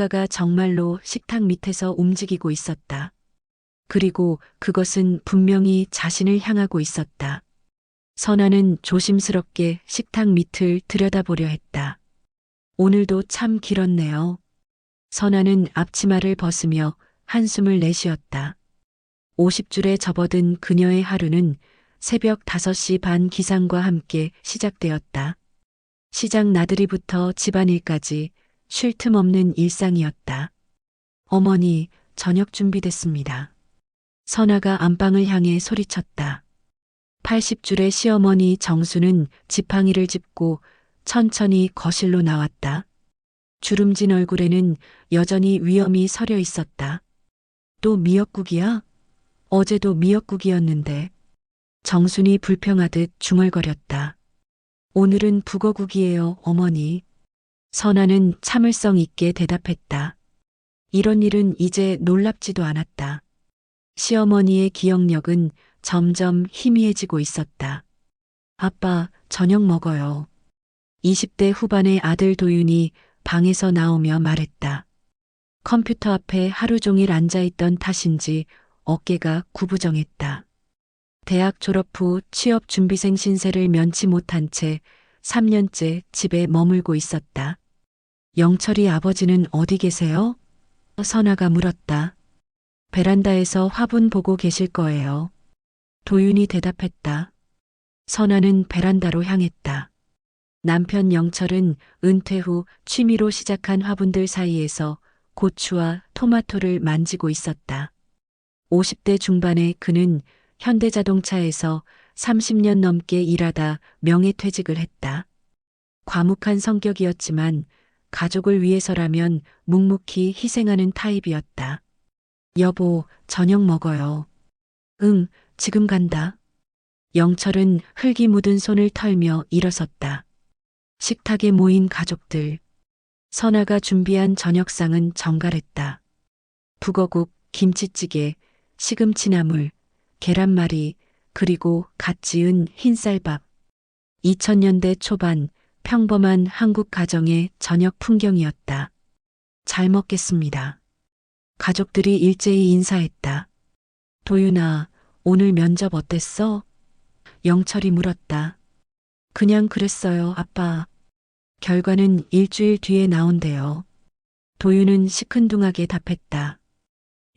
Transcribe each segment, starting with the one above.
무언가가 정말로 식탁 밑에서 움직이고 있었다. 그리고 그것은 분명히 자신을 향하고 있었다. 선아는 조심스럽게 식탁 밑을 들여다보려 했다. 오늘도 참 길었네요. 선아는 앞치마를 벗으며 한숨을 내쉬었다. 50줄에 접어든 그녀의 하루는 새벽 5시 반 기상과 함께 시작되었다. 시장 나들이부터 집안일까지 쉴 틈 없는 일상이었다. 어머니, 저녁 준비됐습니다. 선아가 안방을 향해 소리쳤다. 80줄의 시어머니 정수는 지팡이를 짚고 천천히 거실로 나왔다. 주름진 얼굴에는 여전히 위험이 서려 있었다. 또 미역국이야? 어제도 미역국이었는데. 정순이 불평하듯 중얼거렸다. 오늘은 북어국이에요, 어머니. 선아는 참을성 있게 대답했다. 이런 일은 이제 놀랍지도 않았다. 시어머니의 기억력은 점점 희미해지고 있었다. 아빠, 저녁 먹어요. 20대 후반의 아들 도윤이 방에서 나오며 말했다. 컴퓨터 앞에 하루 종일 앉아있던 탓인지 어깨가 구부정했다. 대학 졸업 후 취업 준비생 신세를 면치 못한 채 3년째 집에 머물고 있었다. 영철이 아버지는 어디 계세요? 선아가 물었다. 베란다에서 화분 보고 계실 거예요. 도윤이 대답했다. 선아는 베란다로 향했다. 남편 영철은 은퇴 후 취미로 시작한 화분들 사이에서 고추와 토마토를 만지고 있었다. 50대 중반의 그는 현대자동차에서 30년 넘게 일하다 명예퇴직을 했다. 과묵한 성격이었지만 가족을 위해서라면 묵묵히 희생하는 타입이었다. 여보, 저녁 먹어요. 응, 지금 간다. 영철은 흙이 묻은 손을 털며 일어섰다. 식탁에 모인 가족들. 선아가 준비한 저녁상은 정갈했다. 북어국, 김치찌개, 시금치나물, 계란말이, 그리고 갓 지은 흰쌀밥. 2000년대 초반 평범한 한국 가정의 저녁 풍경이었다. 잘 먹겠습니다. 가족들이 일제히 인사했다. 도윤아, 오늘 면접 어땠어? 영철이 물었다. 그냥 그랬어요, 아빠. 결과는 일주일 뒤에 나온대요. 도윤은 시큰둥하게 답했다.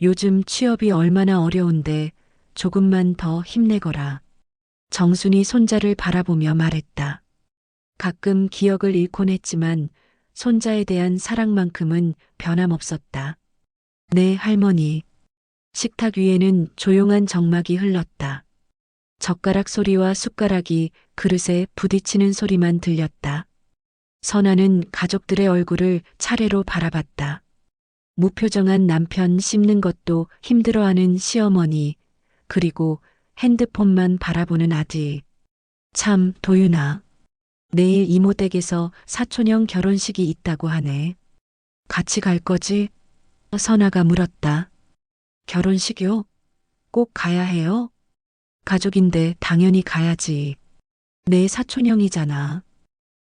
요즘 취업이 얼마나 어려운데 조금만 더 힘내거라. 정순이 손자를 바라보며 말했다. 가끔 기억을 잃곤 했지만 손자에 대한 사랑만큼은 변함없었다. 네, 할머니. 식탁 위에는 조용한 정막이 흘렀다. 젓가락 소리와 숟가락이 그릇에 부딪히는 소리만 들렸다. 선아는 가족들의 얼굴을 차례로 바라봤다. 무표정한 남편 씹는 것도 힘들어하는 시어머니, 그리고 핸드폰만 바라보는 아들. 참, 도윤아. 내일 이모 댁에서 사촌형 결혼식이 있다고 하네. 같이 갈 거지? 선아가 물었다. 결혼식이요? 꼭 가야 해요? 가족인데 당연히 가야지. 내 사촌형이잖아.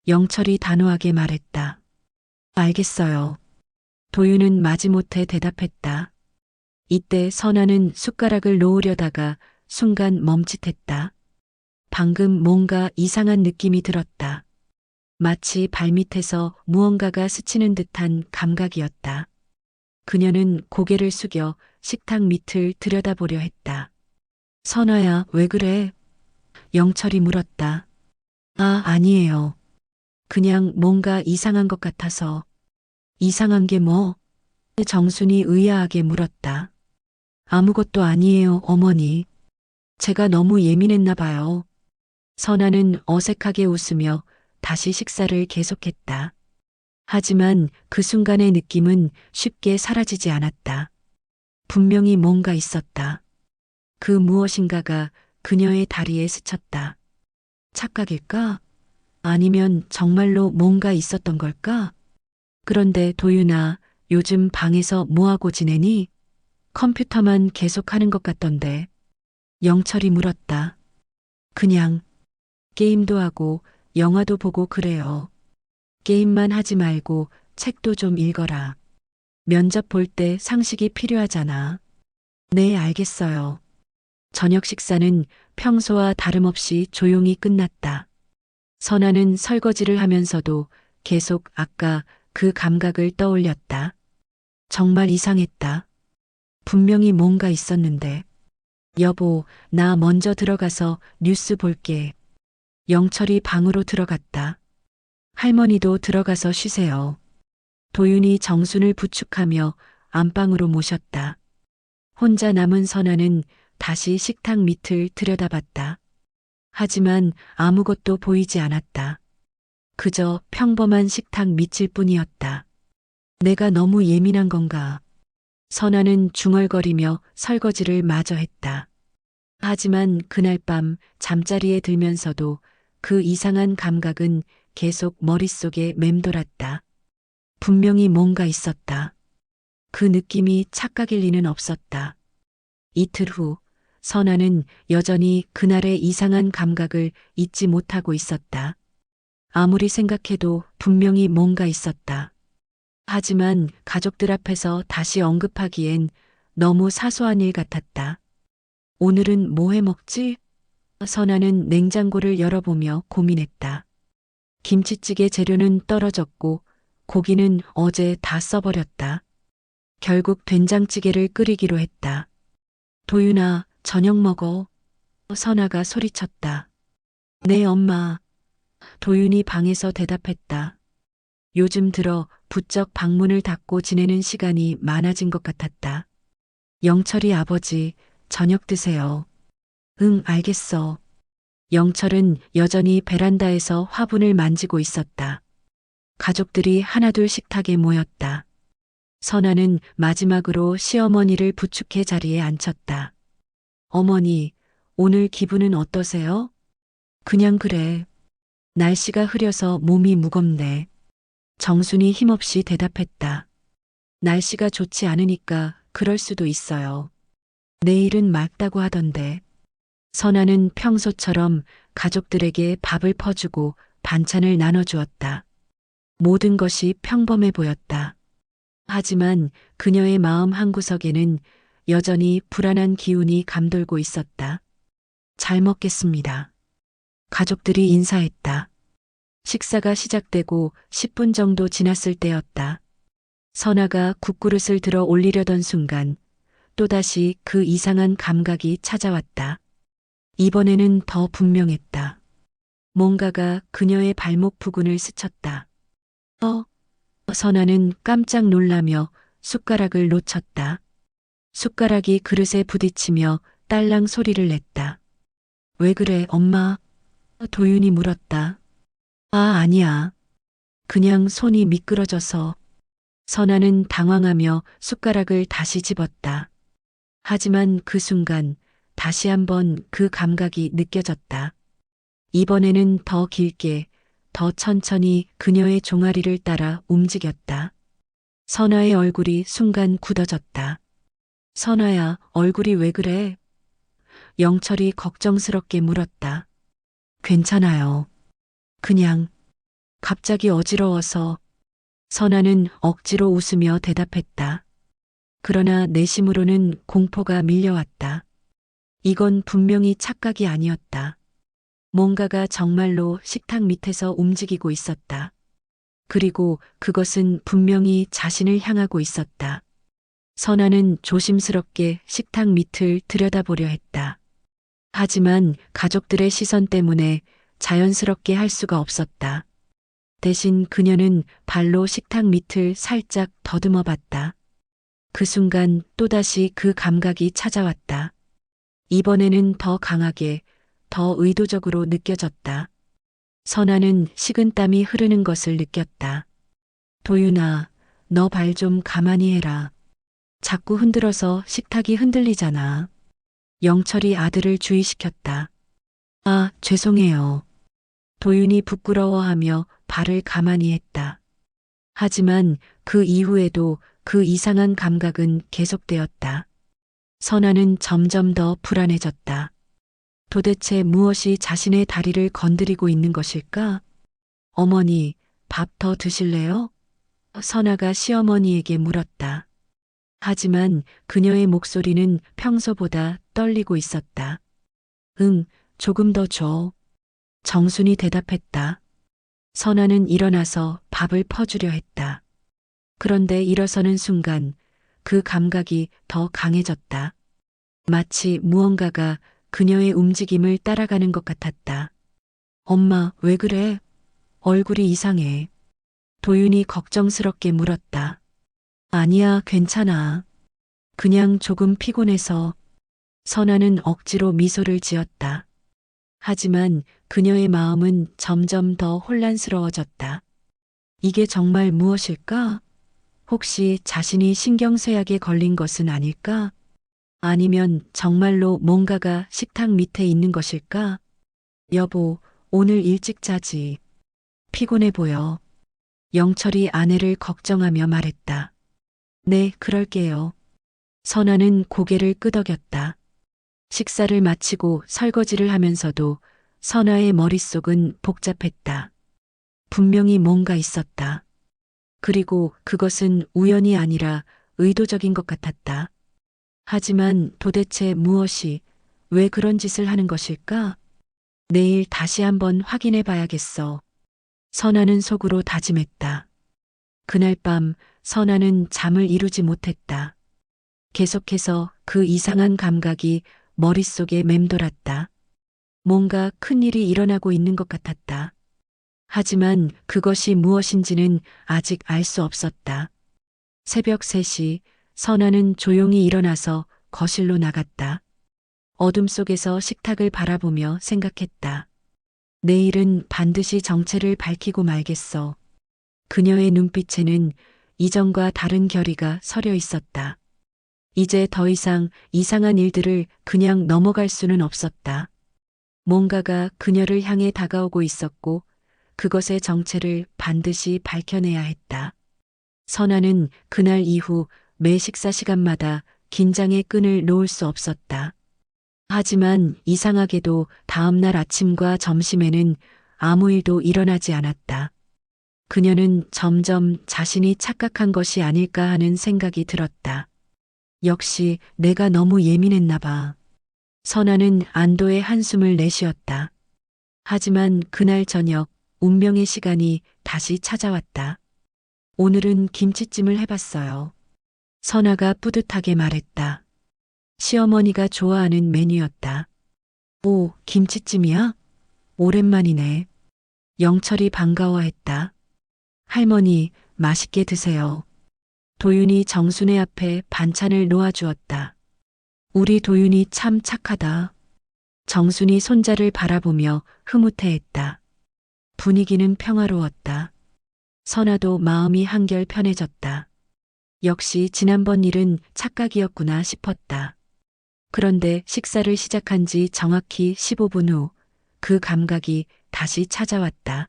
영철이 단호하게 말했다. 알겠어요. 도윤은 마지못해 대답했다. 이때 선아는 숟가락을 놓으려다가 순간 멈칫했다. 방금 뭔가 이상한 느낌이 들었다. 마치 발밑에서 무언가가 스치는 듯한 감각이었다. 그녀는 고개를 숙여 식탁 밑을 들여다보려 했다. 선아야, 왜 그래? 영철이 물었다. 아, 아니에요. 그냥 뭔가 이상한 것 같아서. 이상한 게 뭐? 정순이 의아하게 물었다. 아무것도 아니에요, 어머니. 제가 너무 예민했나 봐요. 선아는 어색하게 웃으며 다시 식사를 계속했다. 하지만 그 순간의 느낌은 쉽게 사라지지 않았다. 분명히 뭔가 있었다. 그 무엇인가가 그녀의 다리에 스쳤다. 착각일까? 아니면 정말로 뭔가 있었던 걸까? 그런데 도윤아, 요즘 방에서 뭐하고 지내니? 컴퓨터만 계속하는 것 같던데. 영철이 물었다. 그냥 게임도 하고 영화도 보고 그래요. 게임만 하지 말고 책도 좀 읽어라. 면접 볼 때 상식이 필요하잖아. 네, 알겠어요. 저녁 식사는 평소와 다름없이 조용히 끝났다. 선아는 설거지를 하면서도 계속 아까 그 감각을 떠올렸다. 정말 이상했다. 분명히 뭔가 있었는데. 여보, 나 먼저 들어가서 뉴스 볼게. 영철이 방으로 들어갔다. 할머니도 들어가서 쉬세요. 도윤이 정순을 부축하며 안방으로 모셨다. 혼자 남은 선아는 다시 식탁 밑을 들여다봤다. 하지만 아무것도 보이지 않았다. 그저 평범한 식탁 밑일 뿐이었다. 내가 너무 예민한 건가? 선아는 중얼거리며 설거지를 마저 했다. 하지만 그날 밤 잠자리에 들면서도 그 이상한 감각은 계속 머릿속에 맴돌았다. 분명히 뭔가 있었다. 그 느낌이 착각일 리는 없었다. 이틀 후, 선아는 여전히 그날의 이상한 감각을 잊지 못하고 있었다. 아무리 생각해도 분명히 뭔가 있었다. 하지만 가족들 앞에서 다시 언급하기엔 너무 사소한 일 같았다. 오늘은 뭐 해 먹지? 선아는 냉장고를 열어보며 고민했다. 김치찌개 재료는 떨어졌고 고기는 어제 다 써버렸다. 결국 된장찌개를 끓이기로 했다. 도윤아, 저녁 먹어. 선아가 소리쳤다. 네, 엄마. 도윤이 방에서 대답했다. 요즘 들어 부쩍 방문을 닫고 지내는 시간이 많아진 것 같았다. 영철이 아버지, 저녁 드세요. 응, 알겠어. 영철은 여전히 베란다에서 화분을 만지고 있었다. 가족들이 하나둘 식탁에 모였다. 선아는 마지막으로 시어머니를 부축해 자리에 앉혔다. 어머니, 오늘 기분은 어떠세요? 그냥 그래. 날씨가 흐려서 몸이 무겁네. 정순이 힘없이 대답했다. 날씨가 좋지 않으니까 그럴 수도 있어요. 내일은 맑다고 하던데. 선아는 평소처럼 가족들에게 밥을 퍼주고 반찬을 나눠주었다. 모든 것이 평범해 보였다. 하지만 그녀의 마음 한구석에는 여전히 불안한 기운이 감돌고 있었다. 잘 먹겠습니다. 가족들이 인사했다. 식사가 시작되고 10분 정도 지났을 때였다. 선아가 국그릇을 들어 올리려던 순간 또다시 그 이상한 감각이 찾아왔다. 이번에는 더 분명했다. 뭔가가 그녀의 발목 부근을 스쳤다. 선아는 깜짝 놀라며 숟가락을 놓쳤다. 숟가락이 그릇에 부딪히며 딸랑 소리를 냈다. 왜 그래, 엄마? 도윤이 물었다. 아, 아니야. 그냥 손이 미끄러져서. 선아는 당황하며 숟가락을 다시 집었다. 하지만 그 순간 다시 한번 그 감각이 느껴졌다. 이번에는 더 길게, 더 천천히 그녀의 종아리를 따라 움직였다. 선아의 얼굴이 순간 굳어졌다. 선아야, 얼굴이 왜 그래? 영철이 걱정스럽게 물었다. 괜찮아요. 그냥 갑자기 어지러워서. 선아는 억지로 웃으며 대답했다. 그러나 내심으로는 공포가 밀려왔다. 이건 분명히 착각이 아니었다. 뭔가가 정말로 식탁 밑에서 움직이고 있었다. 그리고 그것은 분명히 자신을 향하고 있었다. 선아는 조심스럽게 식탁 밑을 들여다보려 했다. 하지만 가족들의 시선 때문에 자연스럽게 할 수가 없었다. 대신 그녀는 발로 식탁 밑을 살짝 더듬어 봤다. 그 순간 또다시 그 감각이 찾아왔다. 이번에는 더 강하게, 더 의도적으로 느껴졌다. 선아는 식은땀이 흐르는 것을 느꼈다. 도윤아, 너 발 좀 가만히 해라. 자꾸 흔들어서 식탁이 흔들리잖아. 영철이 아들을 주의시켰다. 아, 죄송해요. 도윤이 부끄러워하며 발을 가만히 했다. 하지만 그 이후에도 그 이상한 감각은 계속되었다. 선아는 점점 더 불안해졌다. 도대체 무엇이 자신의 다리를 건드리고 있는 것일까? 어머니, 밥 더 드실래요? 선아가 시어머니에게 물었다. 하지만 그녀의 목소리는 평소보다 떨리고 있었다. 응, 조금 더 줘. 정순이 대답했다. 선아는 일어나서 밥을 퍼주려 했다. 그런데 일어서는 순간 그 감각이 더 강해졌다. 마치 무언가가 그녀의 움직임을 따라가는 것 같았다. 엄마, 왜 그래? 얼굴이 이상해. 도윤이 걱정스럽게 물었다. 아니야, 괜찮아. 그냥 조금 피곤해서. 선아는 억지로 미소를 지었다. 하지만 그녀의 마음은 점점 더 혼란스러워졌다. 이게 정말 무엇일까? 혹시 자신이 신경쇠약에 걸린 것은 아닐까? 아니면 정말로 뭔가가 식탁 밑에 있는 것일까? 여보, 오늘 일찍 자지. 피곤해 보여. 영철이 아내를 걱정하며 말했다. 네, 그럴게요. 선아는 고개를 끄덕였다. 식사를 마치고 설거지를 하면서도 선아의 머릿속은 복잡했다. 분명히 뭔가 있었다. 그리고 그것은 우연이 아니라 의도적인 것 같았다. 하지만 도대체 무엇이, 왜 그런 짓을 하는 것일까? 내일 다시 한번 확인해 봐야겠어. 선아는 속으로 다짐했다. 그날 밤 선아는 잠을 이루지 못했다. 계속해서 그 이상한 감각이 머릿속에 맴돌았다. 뭔가 큰일이 일어나고 있는 것 같았다. 하지만 그것이 무엇인지는 아직 알 수 없었다. 새벽 3시 선아는 조용히 일어나서 거실로 나갔다. 어둠 속에서 식탁을 바라보며 생각했다. 내일은 반드시 정체를 밝히고 말겠어. 그녀의 눈빛에는 이전과 다른 결의가 서려 있었다. 이제 더 이상 이상한 일들을 그냥 넘어갈 수는 없었다. 뭔가가 그녀를 향해 다가오고 있었고 그것의 정체를 반드시 밝혀내야 했다. 선아는 그날 이후 매 식사 시간마다 긴장의 끈을 놓을 수 없었다. 하지만 이상하게도 다음 날 아침과 점심에는 아무 일도 일어나지 않았다. 그녀는 점점 자신이 착각한 것이 아닐까 하는 생각이 들었다. 역시 내가 너무 예민했나 봐. 선아는 안도의 한숨을 내쉬었다. 하지만 그날 저녁 운명의 시간이 다시 찾아왔다. 오늘은 김치찜을 해봤어요. 선아가 뿌듯하게 말했다. 시어머니가 좋아하는 메뉴였다. 오, 김치찜이야? 오랜만이네. 영철이 반가워했다. 할머니, 맛있게 드세요. 도윤이 정순의 앞에 반찬을 놓아주었다. 우리 도윤이 참 착하다. 정순이 손자를 바라보며 흐뭇해했다. 분위기는 평화로웠다. 선아도 마음이 한결 편해졌다. 역시 지난번 일은 착각이었구나 싶었다. 그런데 식사를 시작한 지 정확히 15분 후 그 감각이 다시 찾아왔다.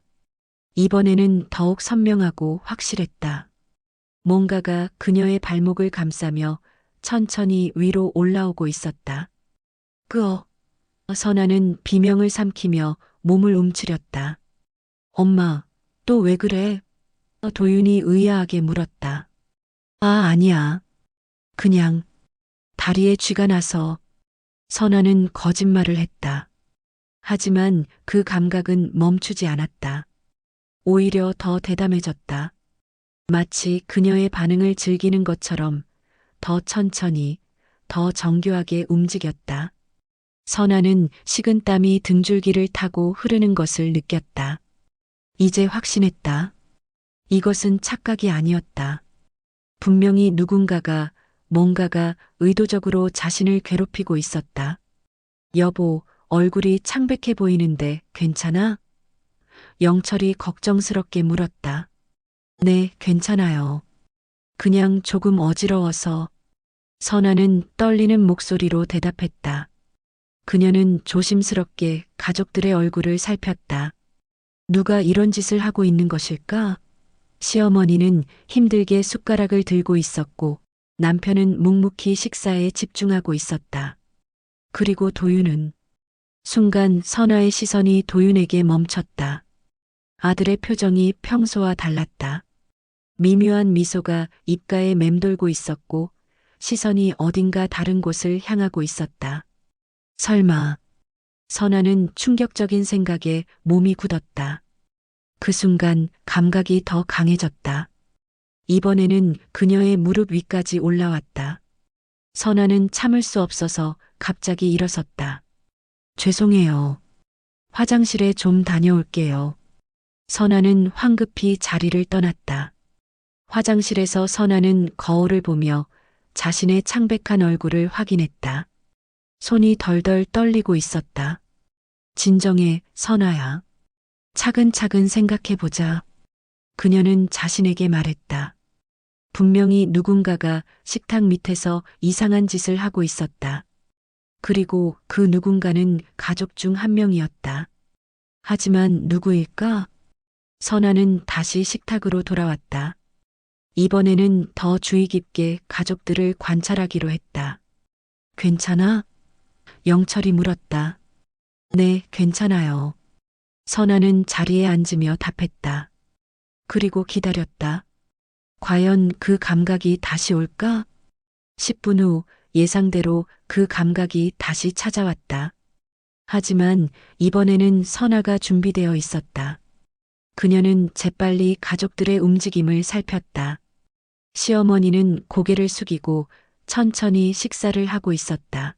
이번에는 더욱 선명하고 확실했다. 뭔가가 그녀의 발목을 감싸며 천천히 위로 올라오고 있었다. 끄어. 선아는 비명을 삼키며 몸을 움츠렸다. 엄마, 또 왜 그래? 도윤이 의아하게 물었다. 아, 아니야. 그냥 다리에 쥐가 나서. 선아는 거짓말을 했다. 하지만 그 감각은 멈추지 않았다. 오히려 더 대담해졌다. 마치 그녀의 반응을 즐기는 것처럼 더 천천히, 더 정교하게 움직였다. 선아는 식은땀이 등줄기를 타고 흐르는 것을 느꼈다. 이제 확신했다. 이것은 착각이 아니었다. 분명히 누군가가, 뭔가가 의도적으로 자신을 괴롭히고 있었다. 여보, 얼굴이 창백해 보이는데 괜찮아? 영철이 걱정스럽게 물었다. 네, 괜찮아요. 그냥 조금 어지러워서. 선아는 떨리는 목소리로 대답했다. 그녀는 조심스럽게 가족들의 얼굴을 살폈다. 누가 이런 짓을 하고 있는 것일까? 시어머니는 힘들게 숟가락을 들고 있었고 남편은 묵묵히 식사에 집중하고 있었다. 그리고 도윤은 순간 선아의 시선이 도윤에게 멈췄다. 아들의 표정이 평소와 달랐다. 미묘한 미소가 입가에 맴돌고 있었고 시선이 어딘가 다른 곳을 향하고 있었다. 설마. 선아는 충격적인 생각에 몸이 굳었다. 그 순간 감각이 더 강해졌다. 이번에는 그녀의 무릎 위까지 올라왔다. 선아는 참을 수 없어서 갑자기 일어섰다. 죄송해요. 화장실에 좀 다녀올게요. 선아는 황급히 자리를 떠났다. 화장실에서 선아는 거울을 보며 자신의 창백한 얼굴을 확인했다. 손이 덜덜 떨리고 있었다. 진정해, 선아야. 차근차근 생각해보자. 그녀는 자신에게 말했다. 분명히 누군가가 식탁 밑에서 이상한 짓을 하고 있었다. 그리고 그 누군가는 가족 중 한 명이었다. 하지만 누구일까? 선아는 다시 식탁으로 돌아왔다. 이번에는 더 주의 깊게 가족들을 관찰하기로 했다. 괜찮아? 영철이 물었다. 네, 괜찮아요. 선아는 자리에 앉으며 답했다. 그리고 기다렸다. 과연 그 감각이 다시 올까? 10분 후 예상대로 그 감각이 다시 찾아왔다. 하지만 이번에는 선아가 준비되어 있었다. 그녀는 재빨리 가족들의 움직임을 살폈다. 시어머니는 고개를 숙이고 천천히 식사를 하고 있었다.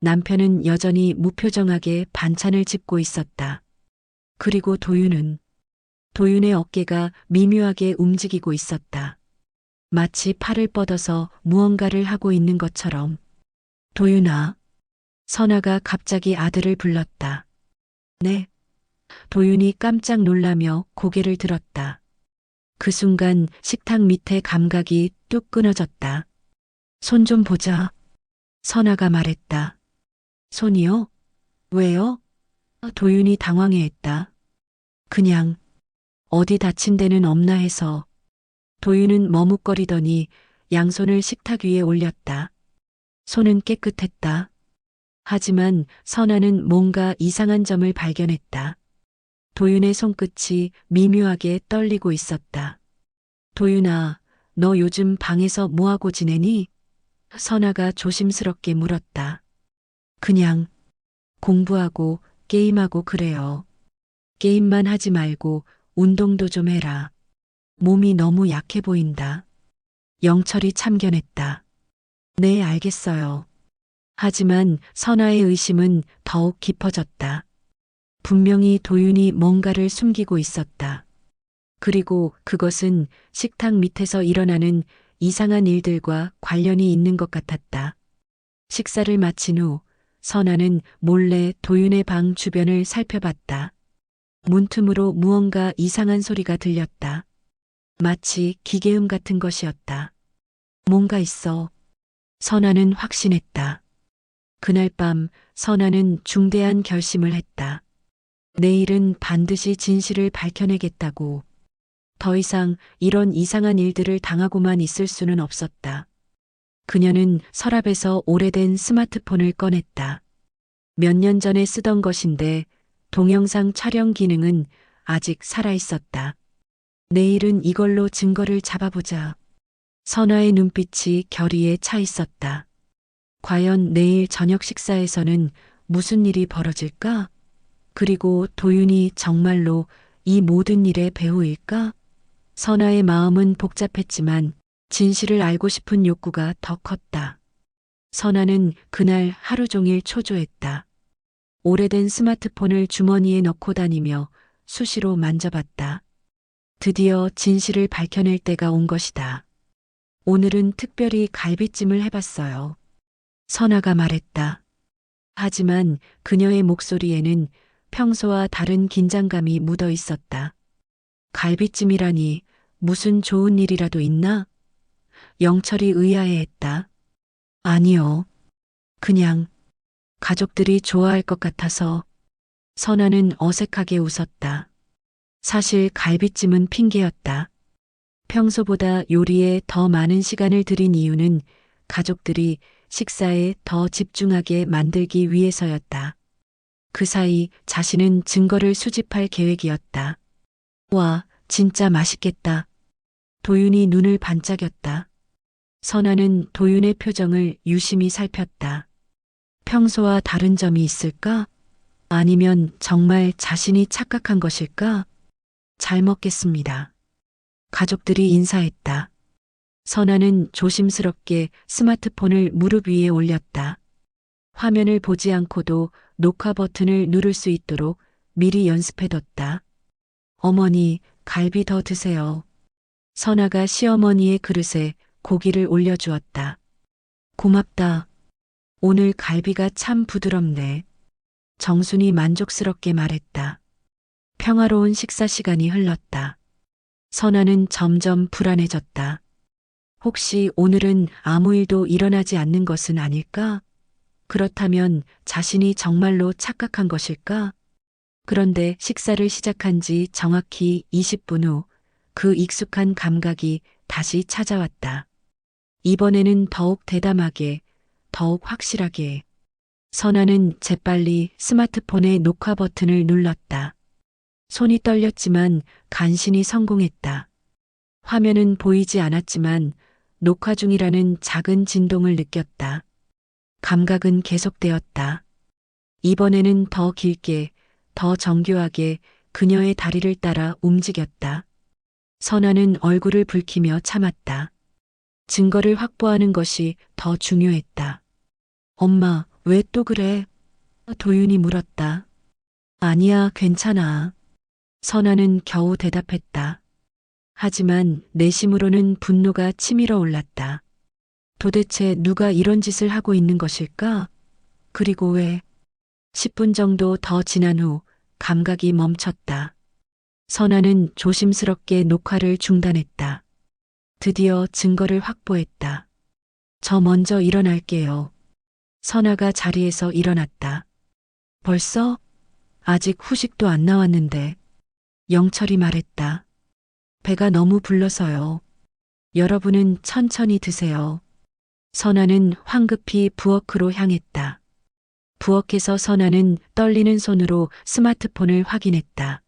남편은 여전히 무표정하게 반찬을 집고 있었다. 그리고 도윤의 어깨가 미묘하게 움직이고 있었다. 마치 팔을 뻗어서 무언가를 하고 있는 것처럼. 도윤아. 선아가 갑자기 아들을 불렀다. 네. 도윤이 깜짝 놀라며 고개를 들었다. 그 순간 식탁 밑에 감각이 뚝 끊어졌다. 손 좀 보자. 선아가 말했다. 손이요? 왜요? 도윤이 당황해했다. 그냥 어디 다친 데는 없나 해서. 도윤은 머뭇거리더니 양손을 식탁 위에 올렸다. 손은 깨끗했다. 하지만 선아는 뭔가 이상한 점을 발견했다. 도윤의 손끝이 미묘하게 떨리고 있었다. 도윤아, 너 요즘 방에서 뭐하고 지내니? 선아가 조심스럽게 물었다. 그냥 공부하고 게임하고 그래요. 게임만 하지 말고 운동도 좀 해라. 몸이 너무 약해 보인다. 영철이 참견했다. 네, 알겠어요. 하지만 선아의 의심은 더욱 깊어졌다. 분명히 도윤이 뭔가를 숨기고 있었다. 그리고 그것은 식탁 밑에서 일어나는 이상한 일들과 관련이 있는 것 같았다. 식사를 마친 후 선아는 몰래 도윤의 방 주변을 살펴봤다. 문틈으로 무언가 이상한 소리가 들렸다. 마치 기계음 같은 것이었다. 뭔가 있어. 선아는 확신했다. 그날 밤 선아는 중대한 결심을 했다. 내일은 반드시 진실을 밝혀내겠다고. 더 이상 이런 이상한 일들을 당하고만 있을 수는 없었다. 그녀는 서랍에서 오래된 스마트폰을 꺼냈다. 몇 년 전에 쓰던 것인데 동영상 촬영 기능은 아직 살아있었다. 내일은 이걸로 증거를 잡아보자. 선아의 눈빛이 결의에 차 있었다. 과연 내일 저녁 식사에서는 무슨 일이 벌어질까? 그리고 도윤이 정말로 이 모든 일의 배우일까? 선아의 마음은 복잡했지만 진실을 알고 싶은 욕구가 더 컸다. 선아는 그날 하루 종일 초조했다. 오래된 스마트폰을 주머니에 넣고 다니며 수시로 만져봤다. 드디어 진실을 밝혀낼 때가 온 것이다. 오늘은 특별히 갈비찜을 해봤어요. 선아가 말했다. 하지만 그녀의 목소리에는 평소와 다른 긴장감이 묻어 있었다. 갈비찜이라니 무슨 좋은 일이라도 있나? 영철이 의아해했다. 아니요. 그냥 가족들이 좋아할 것 같아서. 선아는 어색하게 웃었다. 사실 갈비찜은 핑계였다. 평소보다 요리에 더 많은 시간을 들인 이유는 가족들이 식사에 더 집중하게 만들기 위해서였다. 그 사이 자신은 증거를 수집할 계획이었다. 와, 진짜 맛있겠다. 도윤이 눈을 반짝였다. 선아는 도윤의 표정을 유심히 살폈다. 평소와 다른 점이 있을까? 아니면 정말 자신이 착각한 것일까? 잘 먹겠습니다. 가족들이 인사했다. 선아는 조심스럽게 스마트폰을 무릎 위에 올렸다. 화면을 보지 않고도 녹화 버튼을 누를 수 있도록 미리 연습해뒀다. 어머니, 갈비 더 드세요. 선아가 시어머니의 그릇에 고기를 올려주었다. 고맙다. 오늘 갈비가 참 부드럽네. 정순이 만족스럽게 말했다. 평화로운 식사 시간이 흘렀다. 선아는 점점 불안해졌다. 혹시 오늘은 아무 일도 일어나지 않는 것은 아닐까? 그렇다면 자신이 정말로 착각한 것일까? 그런데 식사를 시작한 지 정확히 20분 후 그 익숙한 감각이 다시 찾아왔다. 이번에는 더욱 대담하게, 더욱 확실하게. 선아는 재빨리 스마트폰의 녹화 버튼을 눌렀다. 손이 떨렸지만 간신히 성공했다. 화면은 보이지 않았지만 녹화 중이라는 작은 진동을 느꼈다. 감각은 계속되었다. 이번에는 더 길게, 더 정교하게 그녀의 다리를 따라 움직였다. 선아는 얼굴을 붉히며 참았다. 증거를 확보하는 것이 더 중요했다. 엄마, 왜 또 그래? 도윤이 물었다. 아니야, 괜찮아. 선아는 겨우 대답했다. 하지만 내심으로는 분노가 치밀어 올랐다. 도대체 누가 이런 짓을 하고 있는 것일까? 그리고 왜? 10분 정도 더 지난 후 감각이 멈췄다. 선아는 조심스럽게 녹화를 중단했다. 드디어 증거를 확보했다. 저 먼저 일어날게요. 선아가 자리에서 일어났다. 벌써? 아직 후식도 안 나왔는데. 영철이 말했다. 배가 너무 불러서요. 여러분은 천천히 드세요. 선아는 황급히 부엌으로 향했다. 부엌에서 선아는 떨리는 손으로 스마트폰을 확인했다.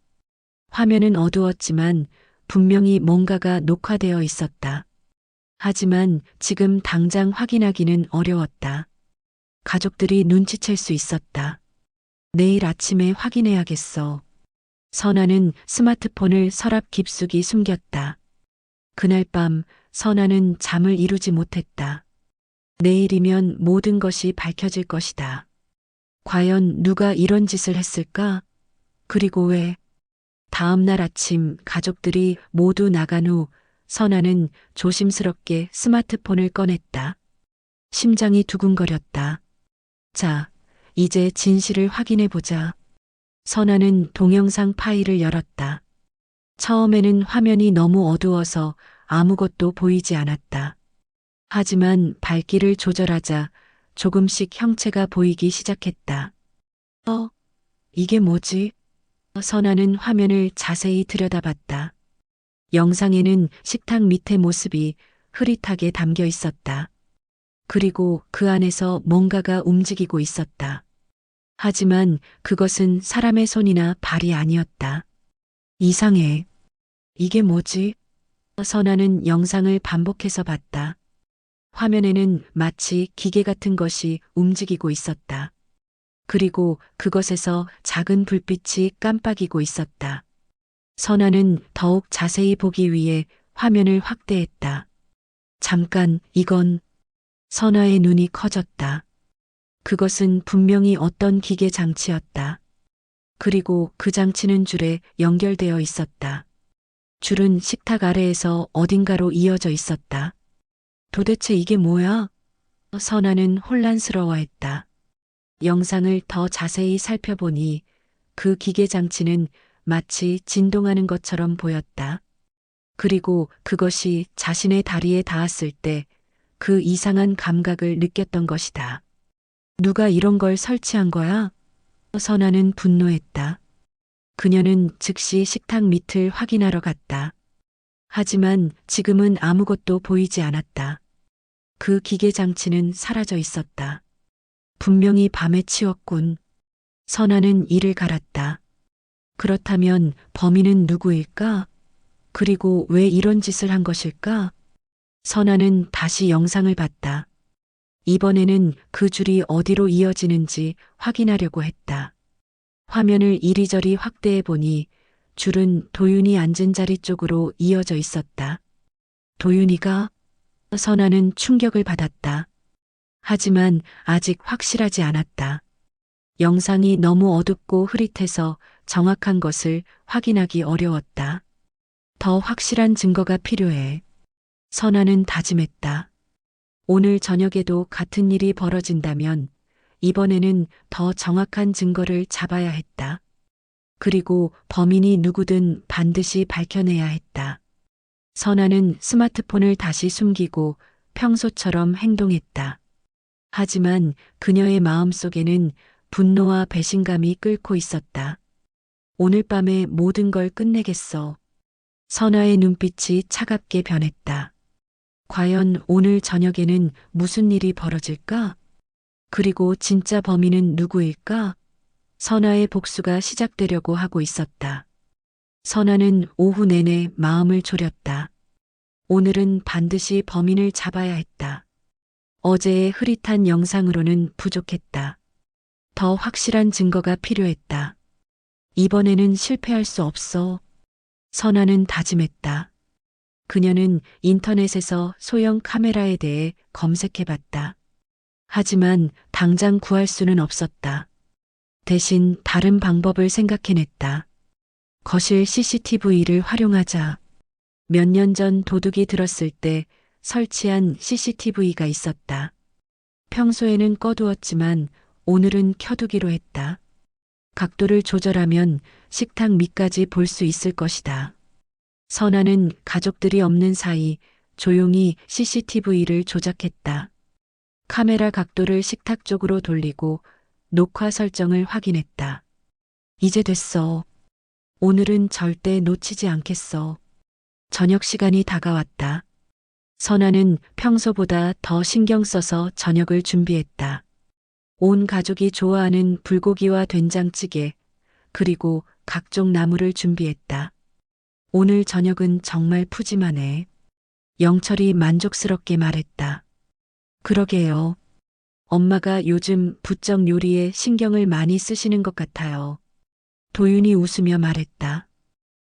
화면은 어두웠지만 분명히 뭔가가 녹화되어 있었다. 하지만 지금 당장 확인하기는 어려웠다. 가족들이 눈치챌 수 있었다. 내일 아침에 확인해야겠어. 선아는 스마트폰을 서랍 깊숙이 숨겼다. 그날 밤 선아는 잠을 이루지 못했다. 내일이면 모든 것이 밝혀질 것이다. 과연 누가 이런 짓을 했을까? 그리고 왜? 다음 날 아침 가족들이 모두 나간 후 선아는 조심스럽게 스마트폰을 꺼냈다. 심장이 두근거렸다. 자, 이제 진실을 확인해 보자. 선아는 동영상 파일을 열었다. 처음에는 화면이 너무 어두워서 아무것도 보이지 않았다. 하지만 밝기를 조절하자 조금씩 형체가 보이기 시작했다. 이게 뭐지? 선아는 화면을 자세히 들여다봤다. 영상에는 식탁 밑의 모습이 흐릿하게 담겨 있었다. 그리고 그 안에서 뭔가가 움직이고 있었다. 하지만 그것은 사람의 손이나 발이 아니었다. 이상해. 이게 뭐지? 선아는 영상을 반복해서 봤다. 화면에는 마치 기계 같은 것이 움직이고 있었다. 그리고 그것에서 작은 불빛이 깜빡이고 있었다. 선아는 더욱 자세히 보기 위해 화면을 확대했다. 잠깐, 이건... 선아의 눈이 커졌다. 그것은 분명히 어떤 기계 장치였다. 그리고 그 장치는 줄에 연결되어 있었다. 줄은 식탁 아래에서 어딘가로 이어져 있었다. 도대체 이게 뭐야? 선아는 혼란스러워했다. 영상을 더 자세히 살펴보니 그 기계 장치는 마치 진동하는 것처럼 보였다. 그리고 그것이 자신의 다리에 닿았을 때 그 이상한 감각을 느꼈던 것이다. 누가 이런 걸 설치한 거야? 선아는 분노했다. 그녀는 즉시 식탁 밑을 확인하러 갔다. 하지만 지금은 아무것도 보이지 않았다. 그 기계 장치는 사라져 있었다. 분명히 밤에 치웠군. 선아는 이를 갈았다. 그렇다면 범인은 누구일까? 그리고 왜 이런 짓을 한 것일까? 선아는 다시 영상을 봤다. 이번에는 그 줄이 어디로 이어지는지 확인하려고 했다. 화면을 이리저리 확대해 보니 줄은 도윤이 앉은 자리 쪽으로 이어져 있었다. 도윤이가? 선아는 충격을 받았다. 하지만 아직 확실하지 않았다. 영상이 너무 어둡고 흐릿해서 정확한 것을 확인하기 어려웠다. 더 확실한 증거가 필요해. 선아는 다짐했다. 오늘 저녁에도 같은 일이 벌어진다면 이번에는 더 정확한 증거를 잡아야 했다. 그리고 범인이 누구든 반드시 밝혀내야 했다. 선아는 스마트폰을 다시 숨기고 평소처럼 행동했다. 하지만 그녀의 마음속에는 분노와 배신감이 끓고 있었다. 오늘 밤에 모든 걸 끝내겠어. 선아의 눈빛이 차갑게 변했다. 과연 오늘 저녁에는 무슨 일이 벌어질까? 그리고 진짜 범인은 누구일까? 선아의 복수가 시작되려고 하고 있었다. 선아는 오후 내내 마음을 졸였다. 오늘은 반드시 범인을 잡아야 했다. 어제의 흐릿한 영상으로는 부족했다. 더 확실한 증거가 필요했다. 이번에는 실패할 수 없어. 선아는 다짐했다. 그녀는 인터넷에서 소형 카메라에 대해 검색해봤다. 하지만 당장 구할 수는 없었다. 대신 다른 방법을 생각해냈다. 거실 CCTV를 활용하자. 몇 년 전 도둑이 들었을 때 설치한 CCTV가 있었다. 평소에는 꺼두었지만 오늘은 켜두기로 했다. 각도를 조절하면 식탁 밑까지 볼 수 있을 것이다. 선아는 가족들이 없는 사이 조용히 CCTV를 조작했다. 카메라 각도를 식탁 쪽으로 돌리고 녹화 설정을 확인했다. 이제 됐어. 오늘은 절대 놓치지 않겠어. 저녁 시간이 다가왔다. 선아는 평소보다 더 신경 써서 저녁을 준비했다. 온 가족이 좋아하는 불고기와 된장찌개, 그리고 각종 나물을 준비했다. 오늘 저녁은 정말 푸짐하네. 영철이 만족스럽게 말했다. 그러게요. 엄마가 요즘 부쩍 요리에 신경을 많이 쓰시는 것 같아요. 도윤이 웃으며 말했다.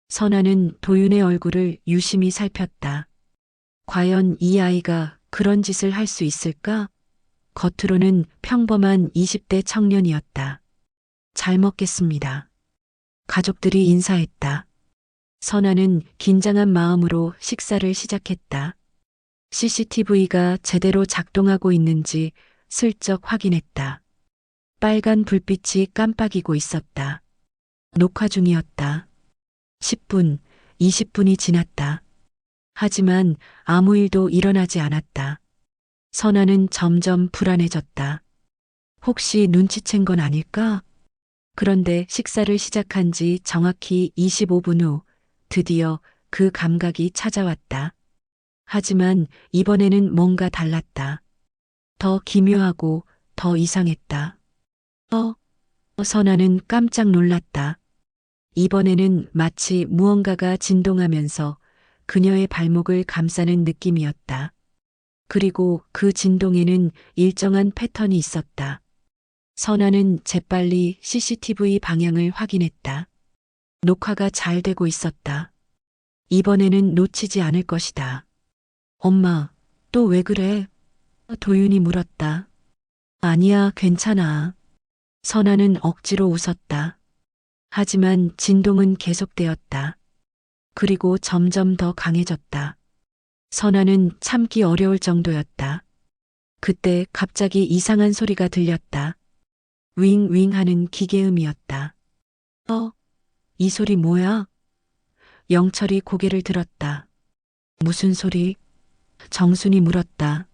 선아는 도윤의 얼굴을 유심히 살폈다. 과연 이 아이가 그런 짓을 할 수 있을까? 겉으로는 평범한 20대 청년이었다. 잘 먹겠습니다. 가족들이 인사했다. 선아는 긴장한 마음으로 식사를 시작했다. CCTV가 제대로 작동하고 있는지 슬쩍 확인했다. 빨간 불빛이 깜빡이고 있었다. 녹화 중이었다. 10분, 20분이 지났다. 하지만 아무 일도 일어나지 않았다. 선아는 점점 불안해졌다. 혹시 눈치챈 건 아닐까? 그런데 식사를 시작한 지 정확히 25분 후 드디어 그 감각이 찾아왔다. 하지만 이번에는 뭔가 달랐다. 더 기묘하고 더 이상했다. 선아는 깜짝 놀랐다. 이번에는 마치 무언가가 진동하면서 그녀의 발목을 감싸는 느낌이었다. 그리고 그 진동에는 일정한 패턴이 있었다. 선아는 재빨리 CCTV 방향을 확인했다. 녹화가 잘 되고 있었다. 이번에는 놓치지 않을 것이다. 엄마, 또 왜 그래? 도윤이 물었다. 아니야, 괜찮아. 선아는 억지로 웃었다. 하지만 진동은 계속되었다. 그리고 점점 더 강해졌다. 선아는 참기 어려울 정도였다. 그때 갑자기 이상한 소리가 들렸다. 윙윙 하는 기계음이었다. 이 소리 뭐야? 영철이 고개를 들었다. 무슨 소리? 정순이 물었다.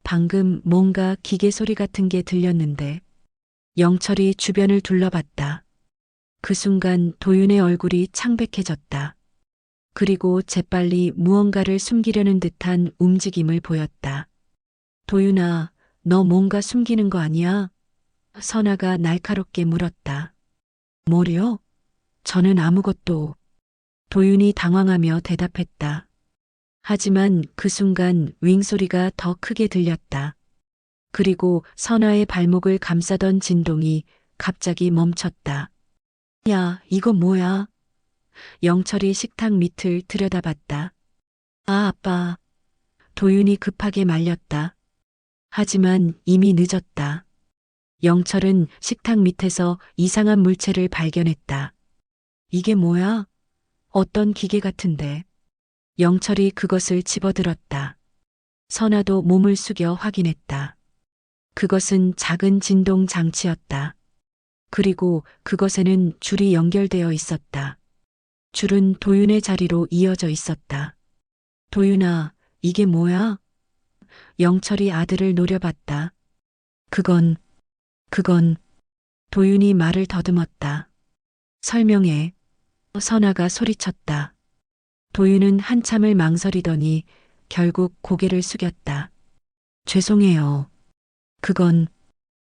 방금 뭔가 기계 소리 같은 게 들렸는데. 영철이 주변을 둘러봤다. 그 순간 도윤의 얼굴이 창백해졌다. 그리고 재빨리 무언가를 숨기려는 듯한 움직임을 보였다. 도윤아, 너 뭔가 숨기는 거 아니야? 선아가 날카롭게 물었다. 뭐려? 저는 아무것도. 도윤이 당황하며 대답했다. 하지만 그 순간 윙소리가 더 크게 들렸다. 그리고 선아의 발목을 감싸던 진동이 갑자기 멈췄다. 야, 이거 뭐야? 영철이 식탁 밑을 들여다봤다. 아, 아빠. 도윤이 급하게 말렸다. 하지만 이미 늦었다. 영철은 식탁 밑에서 이상한 물체를 발견했다. 이게 뭐야? 어떤 기계 같은데. 영철이 그것을 집어들었다. 선아도 몸을 숙여 확인했다. 그것은 작은 진동 장치였다. 그리고 그것에는 줄이 연결되어 있었다. 줄은 도윤의 자리로 이어져 있었다. 도윤아, 이게 뭐야? 영철이 아들을 노려봤다. 그건 도윤이 말을 더듬었다. 설명해. 선아가 소리쳤다. 도윤은 한참을 망설이더니 결국 고개를 숙였다. 죄송해요. 그건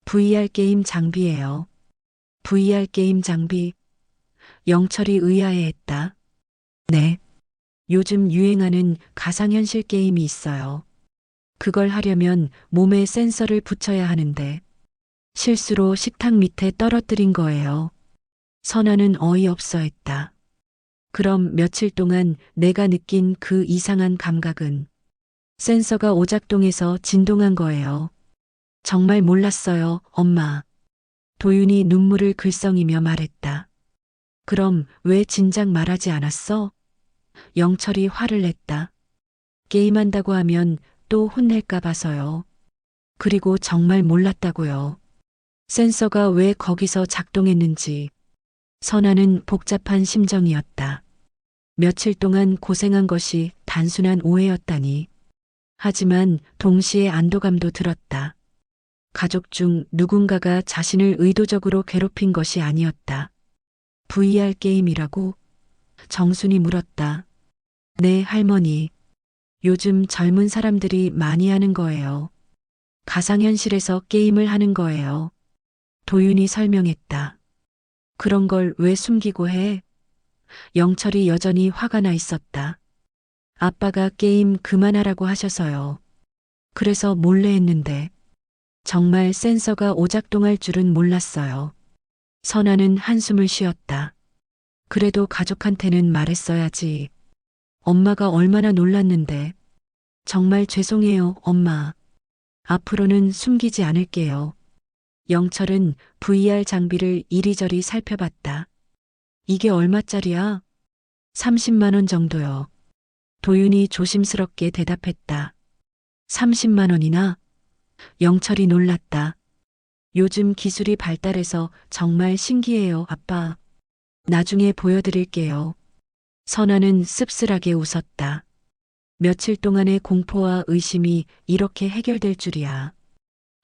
VR 게임 장비예요. VR 게임 장비. 영철이 의아해했다. 네. 요즘 유행하는 가상현실 게임이 있어요. 그걸 하려면 몸에 센서를 붙여야 하는데 실수로 식탁 밑에 떨어뜨린 거예요. 선아는 어이없어 했다. 그럼 며칠 동안 내가 느낀 그 이상한 감각은 센서가 오작동해서 진동한 거예요. 정말 몰랐어요, 엄마. 도윤이 눈물을 글썽이며 말했다. 그럼 왜 진작 말하지 않았어? 영철이 화를 냈다. 게임한다고 하면 또 혼낼까 봐서요. 그리고 정말 몰랐다고요. 센서가 왜 거기서 작동했는지. 선아는 복잡한 심정이었다. 며칠 동안 고생한 것이 단순한 오해였다니. 하지만 동시에 안도감도 들었다. 가족 중 누군가가 자신을 의도적으로 괴롭힌 것이 아니었다. VR 게임이라고? 정순이 물었다. 네, 할머니. 요즘 젊은 사람들이 많이 하는 거예요. 가상현실에서 게임을 하는 거예요. 도윤이 설명했다. 그런 걸 왜 숨기고 해? 영철이 여전히 화가 나 있었다. 아빠가 게임 그만하라고 하셔서요. 그래서 몰래 했는데 정말 센서가 오작동할 줄은 몰랐어요. 선아는 한숨을 쉬었다. 그래도 가족한테는 말했어야지. 엄마가 얼마나 놀랐는데. 정말 죄송해요, 엄마. 앞으로는 숨기지 않을게요. 영철은 VR 장비를 이리저리 살펴봤다. 이게 얼마짜리야? 30만 원 정도요. 도윤이 조심스럽게 대답했다. 30만 원이나? 영철이 놀랐다. 요즘 기술이 발달해서 정말 신기해요, 아빠. 나중에 보여드릴게요. 선아는 씁쓸하게 웃었다. 며칠 동안의 공포와 의심이 이렇게 해결될 줄이야.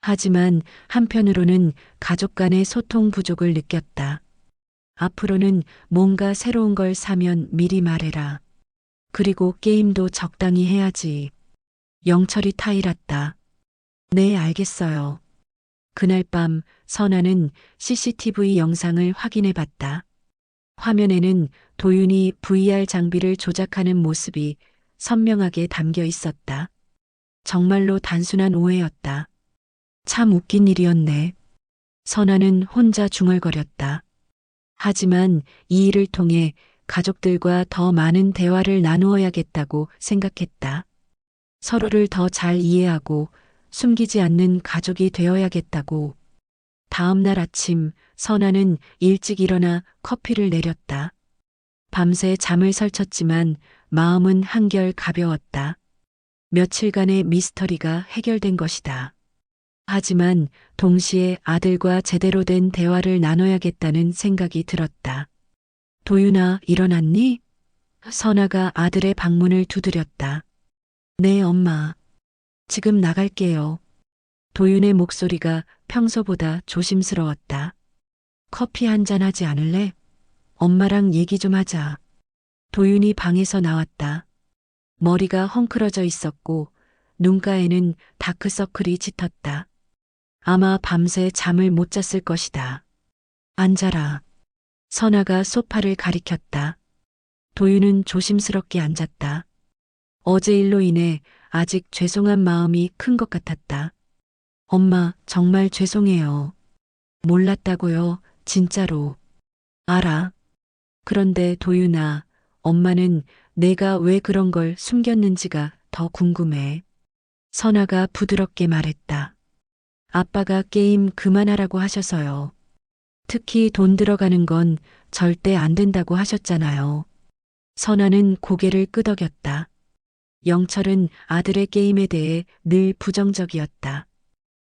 하지만 한편으로는 가족 간의 소통 부족을 느꼈다. 앞으로는 뭔가 새로운 걸 사면 미리 말해라. 그리고 게임도 적당히 해야지. 영철이 타일했다. 네, 알겠어요. 그날 밤 선아는 CCTV 영상을 확인해 봤다. 화면에는 도윤이 VR 장비를 조작하는 모습이 선명하게 담겨 있었다. 정말로 단순한 오해였다. 참 웃긴 일이었네. 선아는 혼자 중얼거렸다. 하지만 이 일을 통해 가족들과 더 많은 대화를 나누어야겠다고 생각했다. 서로를 더 잘 이해하고 숨기지 않는 가족이 되어야겠다고. 다음 날 아침 선아는 일찍 일어나 커피를 내렸다. 밤새 잠을 설쳤지만 마음은 한결 가벼웠다. 며칠간의 미스터리가 해결된 것이다. 하지만 동시에 아들과 제대로 된 대화를 나눠야겠다는 생각이 들었다. 도윤아, 일어났니? 선아가 아들의 방문을 두드렸다. 네, 엄마. 지금 나갈게요. 도윤의 목소리가 평소보다 조심스러웠다. 커피 한잔 하지 않을래? 엄마랑 얘기 좀 하자. 도윤이 방에서 나왔다. 머리가 헝클어져 있었고 눈가에는 다크서클이 짙었다. 아마 밤새 잠을 못 잤을 것이다. 앉아라. 선아가 소파를 가리켰다. 도윤은 조심스럽게 앉았다. 어제 일로 인해 아직 죄송한 마음이 큰 것 같았다. 엄마, 정말 죄송해요. 몰랐다고요, 진짜로. 알아. 그런데 도윤아, 엄마는 내가 왜 그런 걸 숨겼는지가 더 궁금해. 선아가 부드럽게 말했다. 아빠가 게임 그만하라고 하셔서요. 특히 돈 들어가는 건 절대 안 된다고 하셨잖아요. 선아는 고개를 끄덕였다. 영철은 아들의 게임에 대해 늘 부정적이었다.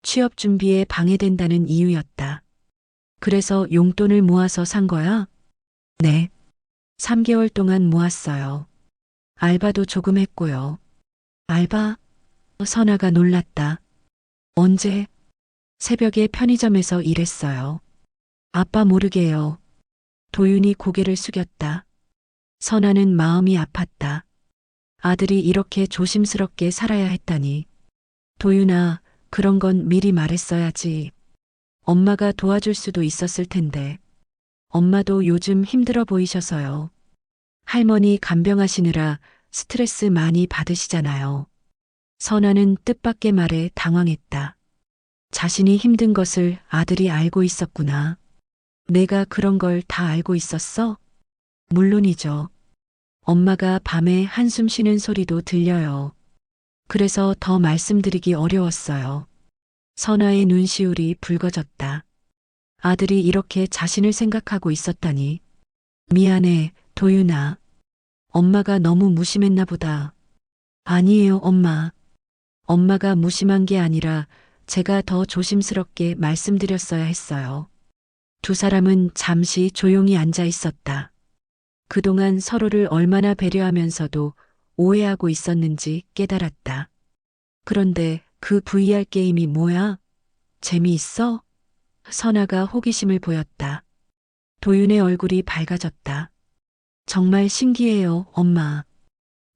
취업 준비에 방해된다는 이유였다. 그래서 용돈을 모아서 산 거야? 네. 3개월 동안 모았어요. 알바도 조금 했고요. 알바? 선아가 놀랐다. 언제? 새벽에 편의점에서 일했어요. 아빠 모르게요. 도윤이 고개를 숙였다. 선아는 마음이 아팠다. 아들이 이렇게 조심스럽게 살아야 했다니. 도윤아, 그런 건 미리 말했어야지. 엄마가 도와줄 수도 있었을 텐데. 엄마도 요즘 힘들어 보이셔서요. 할머니 간병하시느라 스트레스 많이 받으시잖아요. 선아는 뜻밖의 말에 당황했다. 자신이 힘든 것을 아들이 알고 있었구나. 내가 그런 걸 다 알고 있었어? 물론이죠. 엄마가 밤에 한숨 쉬는 소리도 들려요. 그래서 더 말씀드리기 어려웠어요. 선아의 눈시울이 붉어졌다. 아들이 이렇게 자신을 생각하고 있었다니. 미안해, 도윤아. 엄마가 너무 무심했나 보다. 아니에요, 엄마. 엄마가 무심한 게 아니라 제가 더 조심스럽게 말씀드렸어야 했어요. 두 사람은 잠시 조용히 앉아 있었다. 그동안 서로를 얼마나 배려하면서도 오해하고 있었는지 깨달았다. 그런데 그 VR 게임이 뭐야? 재미있어? 선아가 호기심을 보였다. 도윤의 얼굴이 밝아졌다. 정말 신기해요, 엄마.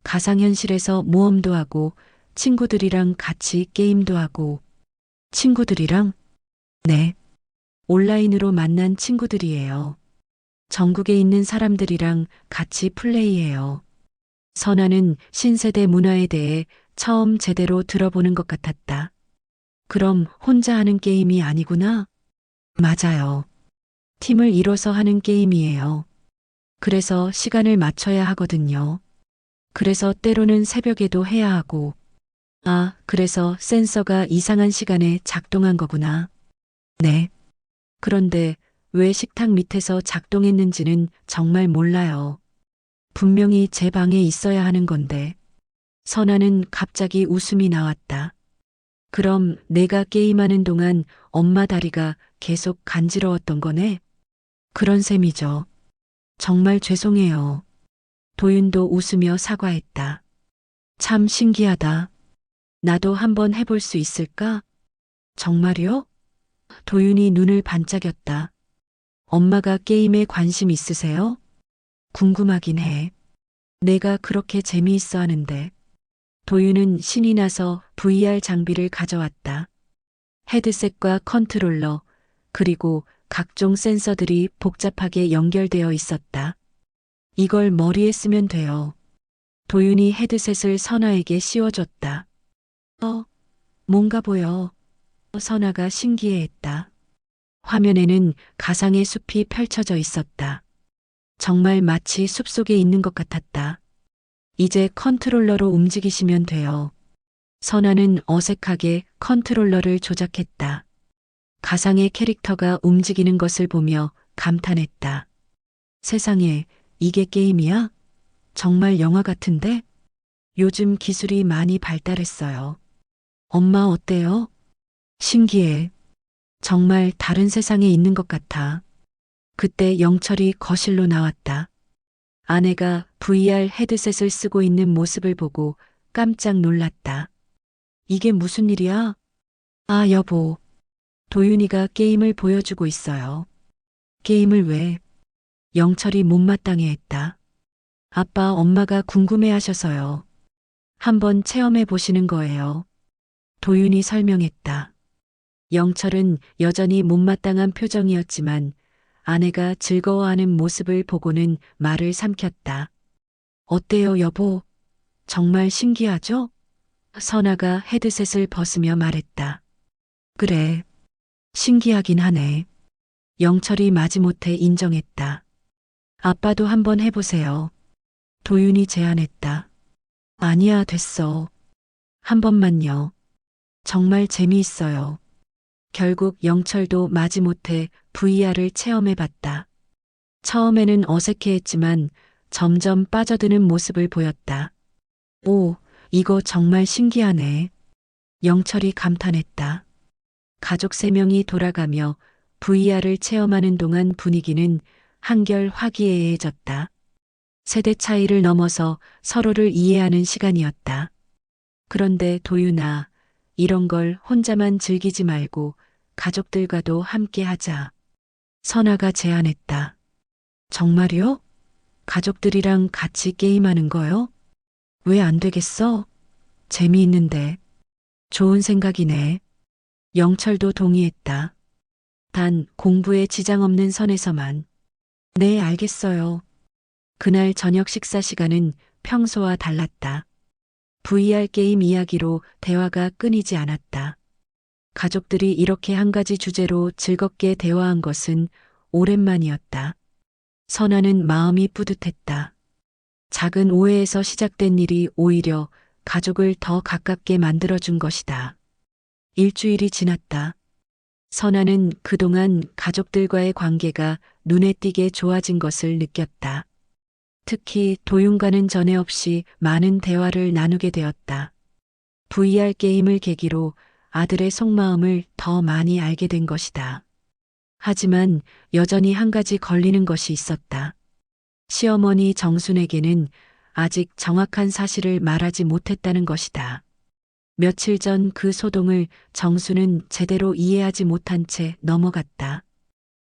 가상현실에서 모험도 하고 친구들이랑 같이 게임도 하고. 친구들이랑? 네. 온라인으로 만난 친구들이에요. 전국에 있는 사람들이랑 같이 플레이해요. 선아는 신세대 문화에 대해 처음 제대로 들어보는 것 같았다. 그럼 혼자 하는 게임이 아니구나? 맞아요. 팀을 이뤄서 하는 게임이에요. 그래서 시간을 맞춰야 하거든요. 그래서 때로는 새벽에도 해야 하고. 아, 그래서 센서가 이상한 시간에 작동한 거구나. 네. 그런데 왜 식탁 밑에서 작동했는지는 정말 몰라요. 분명히 제 방에 있어야 하는 건데. 선아는 갑자기 웃음이 나왔다. 그럼 내가 게임하는 동안 엄마 다리가 계속 간지러웠던 거네? 그런 셈이죠. 정말 죄송해요. 도윤도 웃으며 사과했다. 참 신기하다. 나도 한번 해볼 수 있을까? 정말요? 도윤이 눈을 반짝였다. 엄마가 게임에 관심 있으세요? 궁금하긴 해. 내가 그렇게 재미있어 하는데. 도윤은 신이 나서 VR 장비를 가져왔다. 헤드셋과 컨트롤러, 그리고 각종 센서들이 복잡하게 연결되어 있었다. 이걸 머리에 쓰면 돼요. 도윤이 헤드셋을 선아에게 씌워줬다. 뭔가 보여. 선아가 신기해했다. 화면에는 가상의 숲이 펼쳐져 있었다. 정말 마치 숲속에 있는 것 같았다. 이제 컨트롤러로 움직이시면 돼요. 선아는 어색하게 컨트롤러를 조작했다. 가상의 캐릭터가 움직이는 것을 보며 감탄했다. 세상에, 이게 게임이야? 정말 영화 같은데? 요즘 기술이 많이 발달했어요. 엄마 어때요? 신기해. 정말 다른 세상에 있는 것 같아. 그때 영철이 거실로 나왔다. 아내가 VR 헤드셋을 쓰고 있는 모습을 보고 깜짝 놀랐다. 이게 무슨 일이야? 아, 여보. 도윤이가 게임을 보여주고 있어요. 게임을 왜? 영철이 못마땅해 했다. 아빠, 엄마가 궁금해 하셔서요. 한번 체험해 보시는 거예요. 도윤이 설명했다. 영철은 여전히 못마땅한 표정이었지만 아내가 즐거워하는 모습을 보고는 말을 삼켰다. 어때요, 여보? 정말 신기하죠? 선아가 헤드셋을 벗으며 말했다. 그래, 신기하긴 하네. 영철이 마지못해 인정했다. 아빠도 한번 해보세요. 도윤이 제안했다. 아니야, 됐어. 한 번만요. 정말 재미있어요. 결국 영철도 마지못해 VR을 체험해봤다. 처음에는 어색해했지만 점점 빠져드는 모습을 보였다. 오, 이거 정말 신기하네. 영철이 감탄했다. 가족 3명이 돌아가며 VR을 체험하는 동안 분위기는 한결 화기애애해졌다. 세대 차이를 넘어서 서로를 이해하는 시간이었다. 그런데 도윤아, 이런 걸 혼자만 즐기지 말고 가족들과도 함께 하자. 선아가 제안했다. 정말요? 가족들이랑 같이 게임하는 거요? 왜 안 되겠어? 재미있는데. 좋은 생각이네. 영철도 동의했다. 단 공부에 지장 없는 선에서만. 네, 알겠어요. 그날 저녁 식사 시간은 평소와 달랐다. VR 게임 이야기로 대화가 끊이지 않았다. 가족들이 이렇게 한 가지 주제로 즐겁게 대화한 것은 오랜만이었다. 선아는 마음이 뿌듯했다. 작은 오해에서 시작된 일이 오히려 가족을 더 가깝게 만들어준 것이다. 일주일이 지났다. 선아는 그동안 가족들과의 관계가 눈에 띄게 좋아진 것을 느꼈다. 특히 도윤과는 전에 없이 많은 대화를 나누게 되었다. VR 게임을 계기로 아들의 속마음을 더 많이 알게 된 것이다. 하지만 여전히 한 가지 걸리는 것이 있었다. 시어머니 정순에게는 아직 정확한 사실을 말하지 못했다는 것이다. 며칠 전 그 소동을 정순은 제대로 이해하지 못한 채 넘어갔다.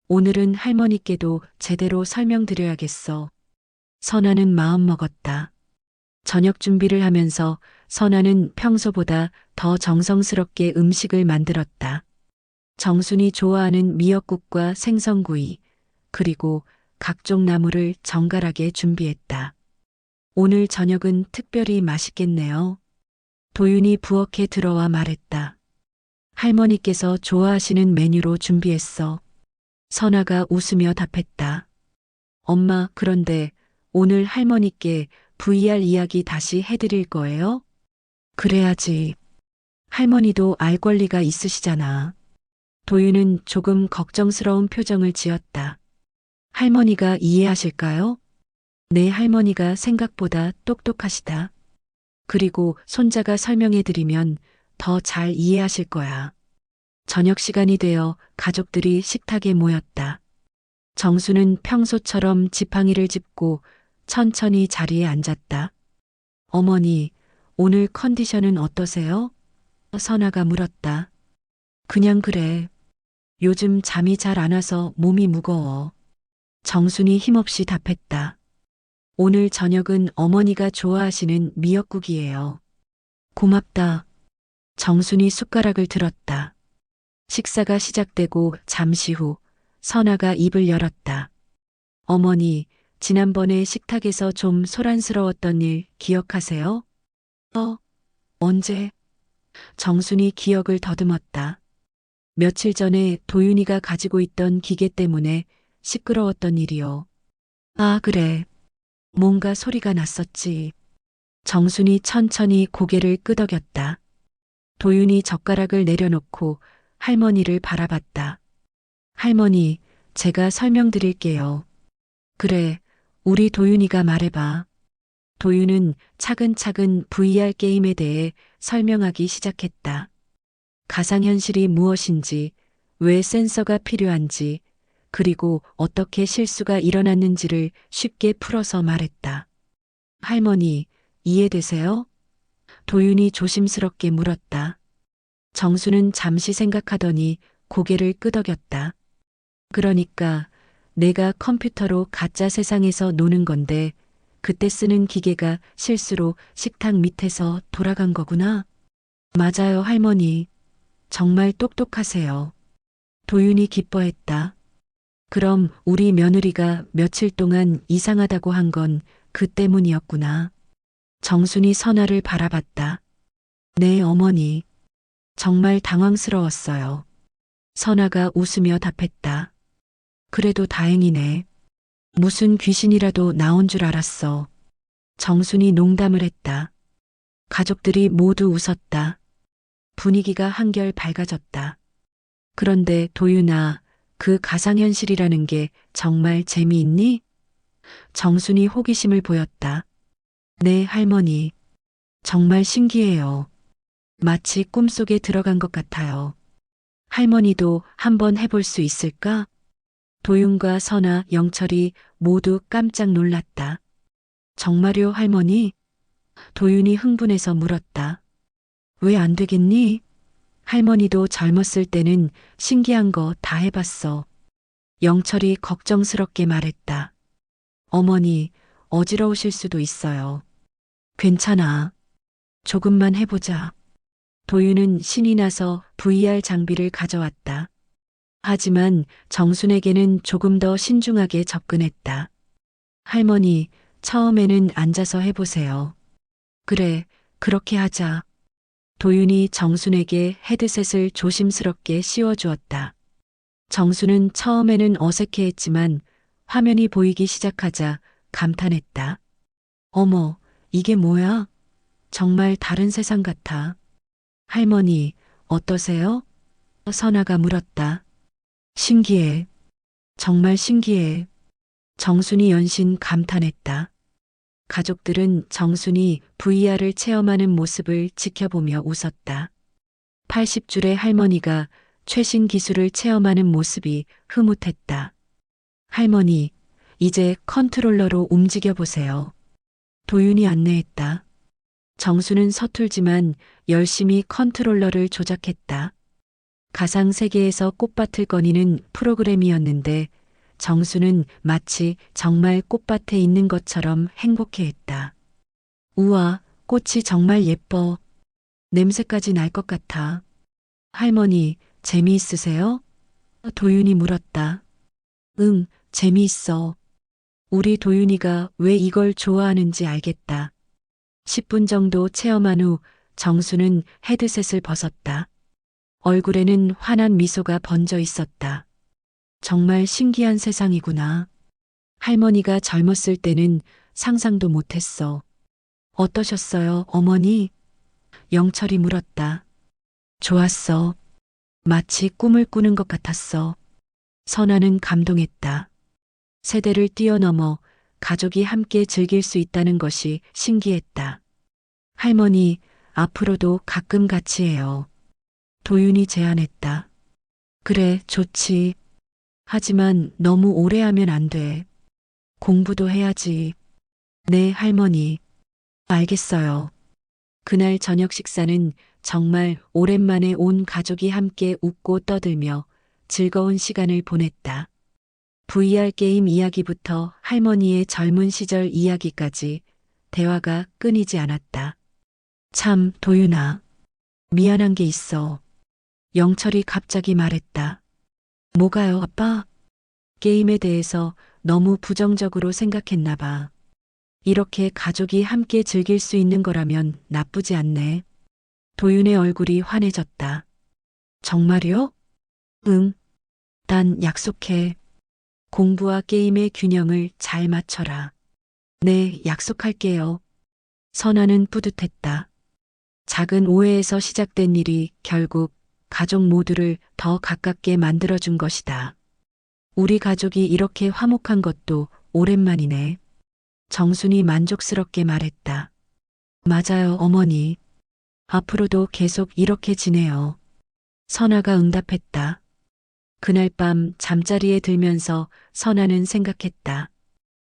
오늘은 할머니께도 제대로 설명드려야겠어. 선아는 마음먹었다. 저녁 준비를 하면서 선아는 평소보다 더 정성스럽게 음식을 만들었다. 정순이 좋아하는 미역국과 생선구이, 그리고 각종 나물을 정갈하게 준비했다. 오늘 저녁은 특별히 맛있겠네요. 도윤이 부엌에 들어와 말했다. 할머니께서 좋아하시는 메뉴로 준비했어. 선아가 웃으며 답했다. 엄마, 그런데 오늘 할머니께 VR 이야기 다시 해드릴 거예요? 그래야지. 할머니도 알 권리가 있으시잖아. 도윤은 조금 걱정스러운 표정을 지었다. 할머니가 이해하실까요? 내 할머니가 생각보다 똑똑하시다. 그리고 손자가 설명해드리면 더 잘 이해하실 거야. 저녁 시간이 되어 가족들이 식탁에 모였다. 정수는 평소처럼 지팡이를 짚고 천천히 자리에 앉았다. 어머니, 오늘 컨디션은 어떠세요? 선아가 물었다. 그냥 그래. 요즘 잠이 잘 안 와서 몸이 무거워. 정순이 힘없이 답했다. 오늘 저녁은 어머니가 좋아하시는 미역국이에요. 고맙다. 정순이 숟가락을 들었다. 식사가 시작되고 잠시 후 선아가 입을 열었다. 어머니, 지난번에 식탁에서 좀 소란스러웠던 일 기억하세요? 언제? 정순이 기억을 더듬었다. 며칠 전에 도윤이가 가지고 있던 기계 때문에 시끄러웠던 일이요. 아, 그래. 뭔가 소리가 났었지. 정순이 천천히 고개를 끄덕였다. 도윤이 젓가락을 내려놓고 할머니를 바라봤다. 할머니, 제가 설명드릴게요. 그래, 우리 도윤이가 말해봐. 도윤은 차근차근 VR 게임에 대해 설명하기 시작했다. 가상현실이 무엇인지, 왜 센서가 필요한지, 그리고 어떻게 실수가 일어났는지를 쉽게 풀어서 말했다. 할머니, 이해되세요? 도윤이 조심스럽게 물었다. 정수는 잠시 생각하더니 고개를 끄덕였다. 그러니까 내가 컴퓨터로 가짜 세상에서 노는 건데 그때 쓰는 기계가 실수로 식탁 밑에서 돌아간 거구나. 맞아요, 할머니. 정말 똑똑하세요. 도윤이 기뻐했다. 그럼 우리 며느리가 며칠 동안 이상하다고 한 건 그 때문이었구나. 정순이 선아를 바라봤다. 네, 어머니. 정말 당황스러웠어요. 선아가 웃으며 답했다. 그래도 다행이네. 무슨 귀신이라도 나온 줄 알았어. 정순이 농담을 했다. 가족들이 모두 웃었다. 분위기가 한결 밝아졌다. 그런데 도윤아, 그 가상현실이라는 게 정말 재미있니? 정순이 호기심을 보였다. 네, 할머니. 정말 신기해요. 마치 꿈속에 들어간 것 같아요. 할머니도 한번 해볼 수 있을까? 도윤과 선아, 영철이 모두 깜짝 놀랐다. 정말요, 할머니? 도윤이 흥분해서 물었다. 왜 안 되겠니? 할머니도 젊었을 때는 신기한 거 다 해봤어. 영철이 걱정스럽게 말했다. 어머니, 어지러우실 수도 있어요. 괜찮아. 조금만 해보자. 도윤은 신이 나서 VR 장비를 가져왔다. 하지만 정순에게는 조금 더 신중하게 접근했다. 할머니, 처음에는 앉아서 해보세요. 그래, 그렇게 하자. 도윤이 정순에게 헤드셋을 조심스럽게 씌워주었다. 정순은 처음에는 어색해했지만 화면이 보이기 시작하자 감탄했다. 어머, 이게 뭐야? 정말 다른 세상 같아. 할머니, 어떠세요? 선아가 물었다. 신기해. 정말 신기해. 정순이 연신 감탄했다. 가족들은 정순이 VR을 체험하는 모습을 지켜보며 웃었다. 80줄의 할머니가 최신 기술을 체험하는 모습이 흐뭇했다. 할머니, 이제 컨트롤러로 움직여 보세요. 도윤이 안내했다. 정수는 서툴지만 열심히 컨트롤러를 조작했다. 가상 세계에서 꽃밭을 거니는 프로그램이었는데 정수는 마치 정말 꽃밭에 있는 것처럼 행복해했다. 우와, 꽃이 정말 예뻐. 냄새까지 날 것 같아. 할머니, 재미있으세요? 도윤이 물었다. 응, 재미있어. 우리 도윤이가 왜 이걸 좋아하는지 알겠다. 10분 정도 체험한 후 정수는 헤드셋을 벗었다. 얼굴에는 환한 미소가 번져 있었다. 정말 신기한 세상이구나. 할머니가 젊었을 때는 상상도 못했어. 어떠셨어요, 어머니? 영철이 물었다. 좋았어. 마치 꿈을 꾸는 것 같았어. 선아는 감동했다. 세대를 뛰어넘어 가족이 함께 즐길 수 있다는 것이 신기했다. 할머니, 앞으로도 가끔 같이 해요. 도윤이 제안했다. 그래, 좋지. 하지만 너무 오래 하면 안 돼. 공부도 해야지. 네, 할머니. 알겠어요. 그날 저녁 식사는 정말 오랜만에 온 가족이 함께 웃고 떠들며 즐거운 시간을 보냈다. VR 게임 이야기부터 할머니의 젊은 시절 이야기까지 대화가 끊이지 않았다. 참, 도윤아. 미안한 게 있어. 영철이 갑자기 말했다. 뭐가요, 아빠? 게임에 대해서 너무 부정적으로 생각했나 봐. 이렇게 가족이 함께 즐길 수 있는 거라면 나쁘지 않네. 도윤의 얼굴이 환해졌다. 정말요? 응. 난 약속해. 공부와 게임의 균형을 잘 맞춰라. 네, 약속할게요. 선아는 뿌듯했다. 작은 오해에서 시작된 일이 결국 가족 모두를 더 가깝게 만들어준 것이다. 우리 가족이 이렇게 화목한 것도 오랜만이네. 정순이 만족스럽게 말했다. 맞아요, 어머니. 앞으로도 계속 이렇게 지내요. 선아가 응답했다. 그날 밤 잠자리에 들면서 선아는 생각했다.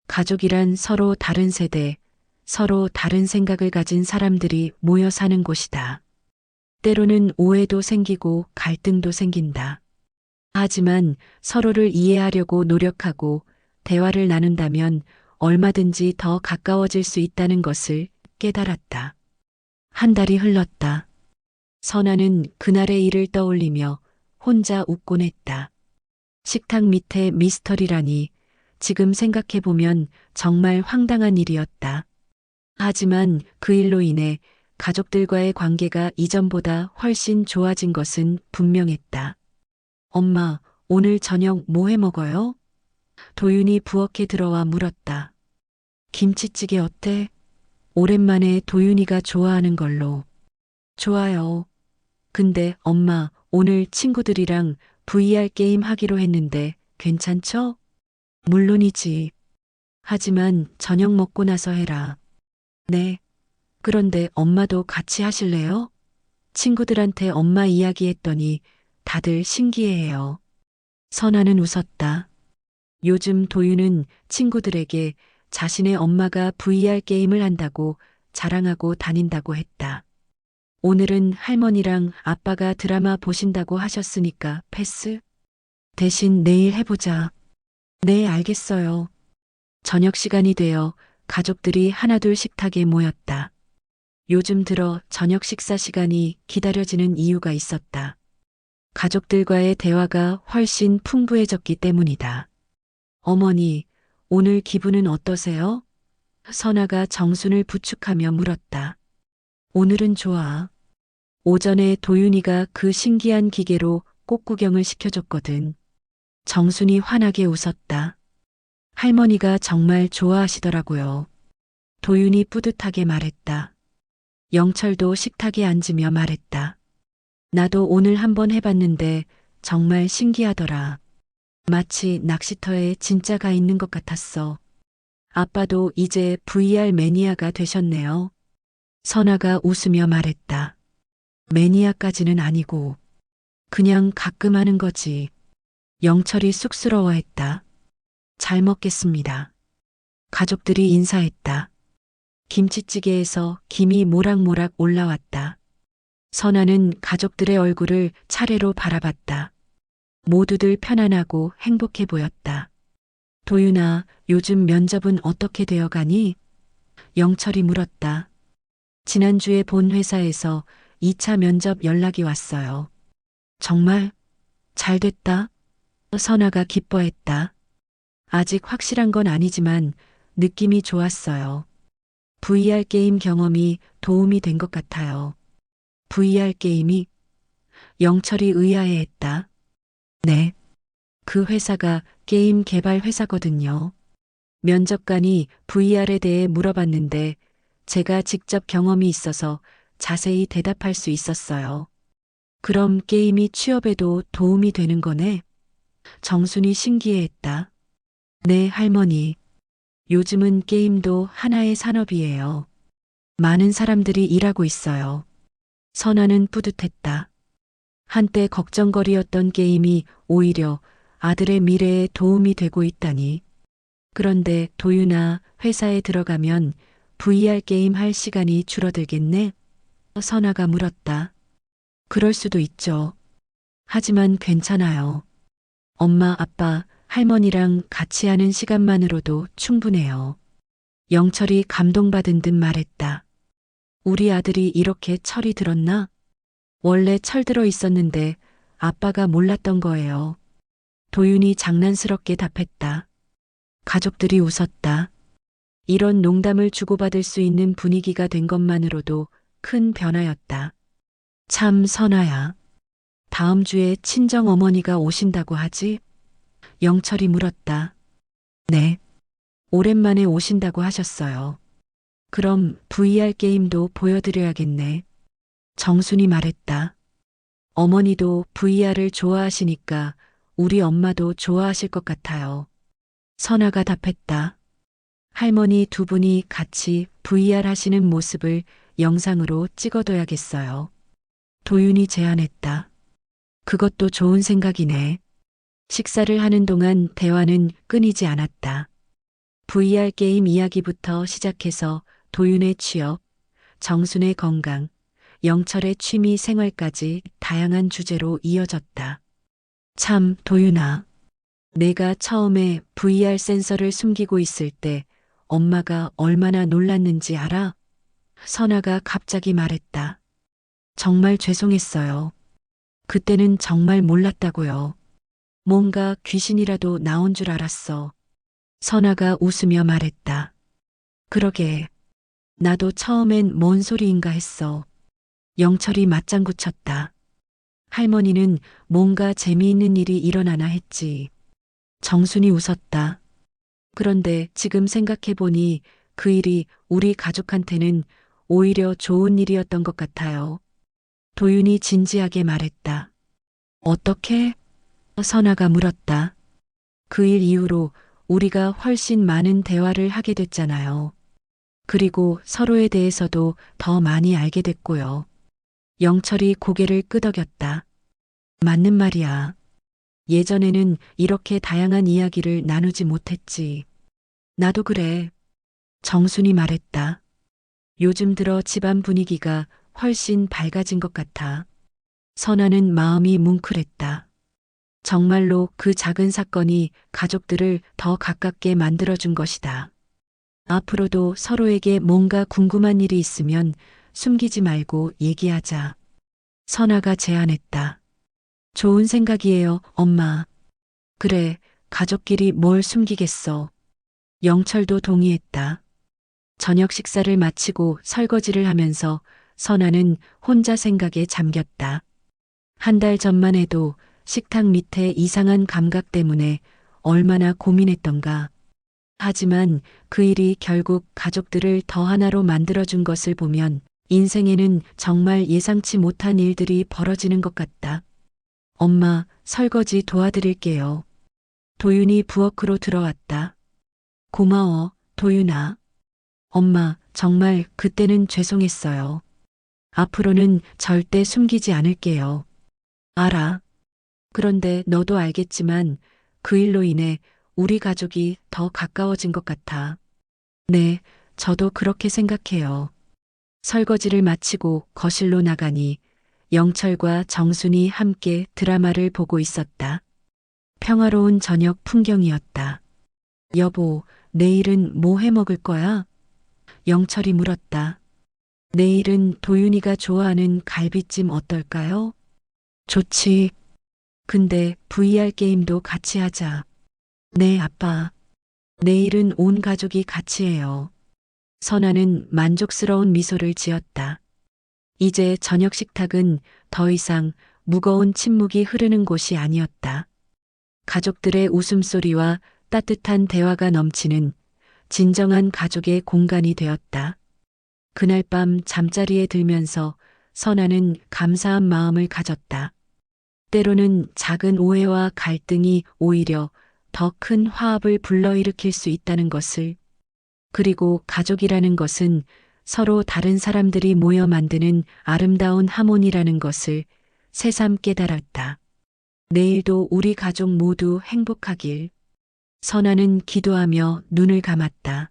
가족이란 서로 다른 세대, 서로 다른 생각을 가진 사람들이 모여 사는 곳이다. 때로는 오해도 생기고 갈등도 생긴다. 하지만 서로를 이해하려고 노력하고 대화를 나눈다면 얼마든지 더 가까워질 수 있다는 것을 깨달았다. 한 달이 흘렀다. 선아는 그날의 일을 떠올리며 혼자 웃곤 했다. 식탁 밑에 미스터리라니 지금 생각해보면 정말 황당한 일이었다. 하지만 그 일로 인해 가족들과의 관계가 이전보다 훨씬 좋아진 것은 분명했다. 엄마, 오늘 저녁 뭐 해 먹어요? 도윤이 부엌에 들어와 물었다. 김치찌개 어때? 오랜만에 도윤이가 좋아하는 걸로. 좋아요. 근데 엄마, 오늘 친구들이랑 VR 게임 하기로 했는데 괜찮죠? 물론이지. 하지만 저녁 먹고 나서 해라. 네. 그런데 엄마도 같이 하실래요? 친구들한테 엄마 이야기했더니 다들 신기해해요. 선아는 웃었다. 요즘 도윤은 친구들에게 자신의 엄마가 VR 게임을 한다고 자랑하고 다닌다고 했다. 오늘은 할머니랑 아빠가 드라마 보신다고 하셨으니까 패스? 대신 내일 해보자. 네, 알겠어요. 저녁 시간이 되어 가족들이 하나둘 식탁에 모였다. 요즘 들어 저녁 식사 시간이 기다려지는 이유가 있었다. 가족들과의 대화가 훨씬 풍부해졌기 때문이다. 어머니, 오늘 기분은 어떠세요? 선아가 정순을 부축하며 물었다. 오늘은 좋아. 오전에 도윤이가 그 신기한 기계로 꽃구경을 시켜줬거든. 정순이 환하게 웃었다. 할머니가 정말 좋아하시더라고요. 도윤이 뿌듯하게 말했다. 영철도 식탁에 앉으며 말했다. 나도 오늘 한번 해봤는데 정말 신기하더라. 마치 낚시터에 진짜가 있는 것 같았어. 아빠도 이제 VR 매니아가 되셨네요. 선아가 웃으며 말했다. 매니아까지는 아니고 그냥 가끔 하는 거지. 영철이 쑥스러워했다. 잘 먹겠습니다. 가족들이 인사했다. 김치찌개에서 김이 모락모락 올라왔다. 선아는 가족들의 얼굴을 차례로 바라봤다. 모두들 편안하고 행복해 보였다. 도윤아, 요즘 면접은 어떻게 되어가니? 영철이 물었다. 지난주에 본 회사에서 2차 면접 연락이 왔어요. 정말 잘 됐다. 선아가 기뻐했다. 아직 확실한 건 아니지만 느낌이 좋았어요. VR 게임 경험이 도움이 된 것 같아요. VR 게임이? 영철이 의아해했다. 네. 그 회사가 게임 개발 회사거든요. 면접관이 VR에 대해 물어봤는데 제가 직접 경험이 있어서 자세히 대답할 수 있었어요. 그럼 게임이 취업에도 도움이 되는 거네? 정순이 신기해했다. 네, 할머니. 요즘은 게임도 하나의 산업이에요. 많은 사람들이 일하고 있어요. 선아는 뿌듯했다. 한때 걱정거리였던 게임이 오히려 아들의 미래에 도움이 되고 있다니. 그런데 도윤아, 회사에 들어가면 VR 게임 할 시간이 줄어들겠네? 선아가 물었다. 그럴 수도 있죠. 하지만 괜찮아요. 엄마, 아빠, 할머니랑 같이 하는 시간만으로도 충분해요. 영철이 감동받은 듯 말했다. 우리 아들이 이렇게 철이 들었나? 원래 철들어 있었는데 아빠가 몰랐던 거예요. 도윤이 장난스럽게 답했다. 가족들이 웃었다. 이런 농담을 주고받을 수 있는 분위기가 된 것만으로도 큰 변화였다. 참 선아야. 다음 주에 친정 어머니가 오신다고 하지? 영철이 물었다. 네. 오랜만에 오신다고 하셨어요. 그럼 VR 게임도 보여드려야겠네. 정순이 말했다. 어머니도 VR을 좋아하시니까 우리 엄마도 좋아하실 것 같아요. 선아가 답했다. 할머니 두 분이 같이 VR 하시는 모습을 영상으로 찍어둬야겠어요. 도윤이 제안했다. 그것도 좋은 생각이네. 식사를 하는 동안 대화는 끊이지 않았다. VR 게임 이야기부터 시작해서 도윤의 취업, 정순의 건강, 영철의 취미 생활까지 다양한 주제로 이어졌다. 참, 도윤아. 내가 처음에 VR 센서를 숨기고 있을 때 엄마가 얼마나 놀랐는지 알아? 선아가 갑자기 말했다. 정말 죄송했어요. 그때는 정말 몰랐다고요. 뭔가 귀신이라도 나온 줄 알았어. 선아가 웃으며 말했다. 그러게. 나도 처음엔 뭔 소리인가 했어. 영철이 맞장구 쳤다. 할머니는 뭔가 재미있는 일이 일어나나 했지. 정순이 웃었다. 그런데 지금 생각해보니 그 일이 우리 가족한테는 오히려 좋은 일이었던 것 같아요. 도윤이 진지하게 말했다. 어떻게? 선아가 물었다. 그 일 이후로 우리가 훨씬 많은 대화를 하게 됐잖아요. 그리고 서로에 대해서도 더 많이 알게 됐고요. 영철이 고개를 끄덕였다. 맞는 말이야. 예전에는 이렇게 다양한 이야기를 나누지 못했지. 나도 그래. 정순이 말했다. 요즘 들어 집안 분위기가 훨씬 밝아진 것 같아. 선아는 마음이 뭉클했다. 정말로 그 작은 사건이 가족들을 더 가깝게 만들어준 것이다. 앞으로도 서로에게 뭔가 궁금한 일이 있으면 숨기지 말고 얘기하자. 선아가 제안했다. 좋은 생각이에요, 엄마. 그래, 가족끼리 뭘 숨기겠어. 영철도 동의했다. 저녁 식사를 마치고 설거지를 하면서 선아는 혼자 생각에 잠겼다. 한 달 전만 해도 식탁 밑에 이상한 감각 때문에 얼마나 고민했던가. 하지만 그 일이 결국 가족들을 더 하나로 만들어준 것을 보면 인생에는 정말 예상치 못한 일들이 벌어지는 것 같다. 엄마, 설거지 도와드릴게요. 도윤이 부엌으로 들어왔다. 고마워, 도윤아. 엄마, 정말 그때는 죄송했어요. 앞으로는 절대 숨기지 않을게요. 알아. 그런데 너도 알겠지만 그 일로 인해 우리 가족이 더 가까워진 것 같아. 네, 저도 그렇게 생각해요. 설거지를 마치고 거실로 나가니 영철과 정순이 함께 드라마를 보고 있었다. 평화로운 저녁 풍경이었다. 여보, 내일은 뭐 해 먹을 거야? 영철이 물었다. 내일은 도윤이가 좋아하는 갈비찜 어떨까요? 좋지. 근데 VR 게임도 같이 하자. 네, 아빠. 내일은 온 가족이 같이 해요. 선아는 만족스러운 미소를 지었다. 이제 저녁 식탁은 더 이상 무거운 침묵이 흐르는 곳이 아니었다. 가족들의 웃음소리와 따뜻한 대화가 넘치는 진정한 가족의 공간이 되었다. 그날 밤 잠자리에 들면서 선아는 감사한 마음을 가졌다. 때로는 작은 오해와 갈등이 오히려 더 큰 화합을 불러일으킬 수 있다는 것을, 그리고 가족이라는 것은 서로 다른 사람들이 모여 만드는 아름다운 하모니라는 것을 새삼 깨달았다. 내일도 우리 가족 모두 행복하길. 선아는 기도하며 눈을 감았다.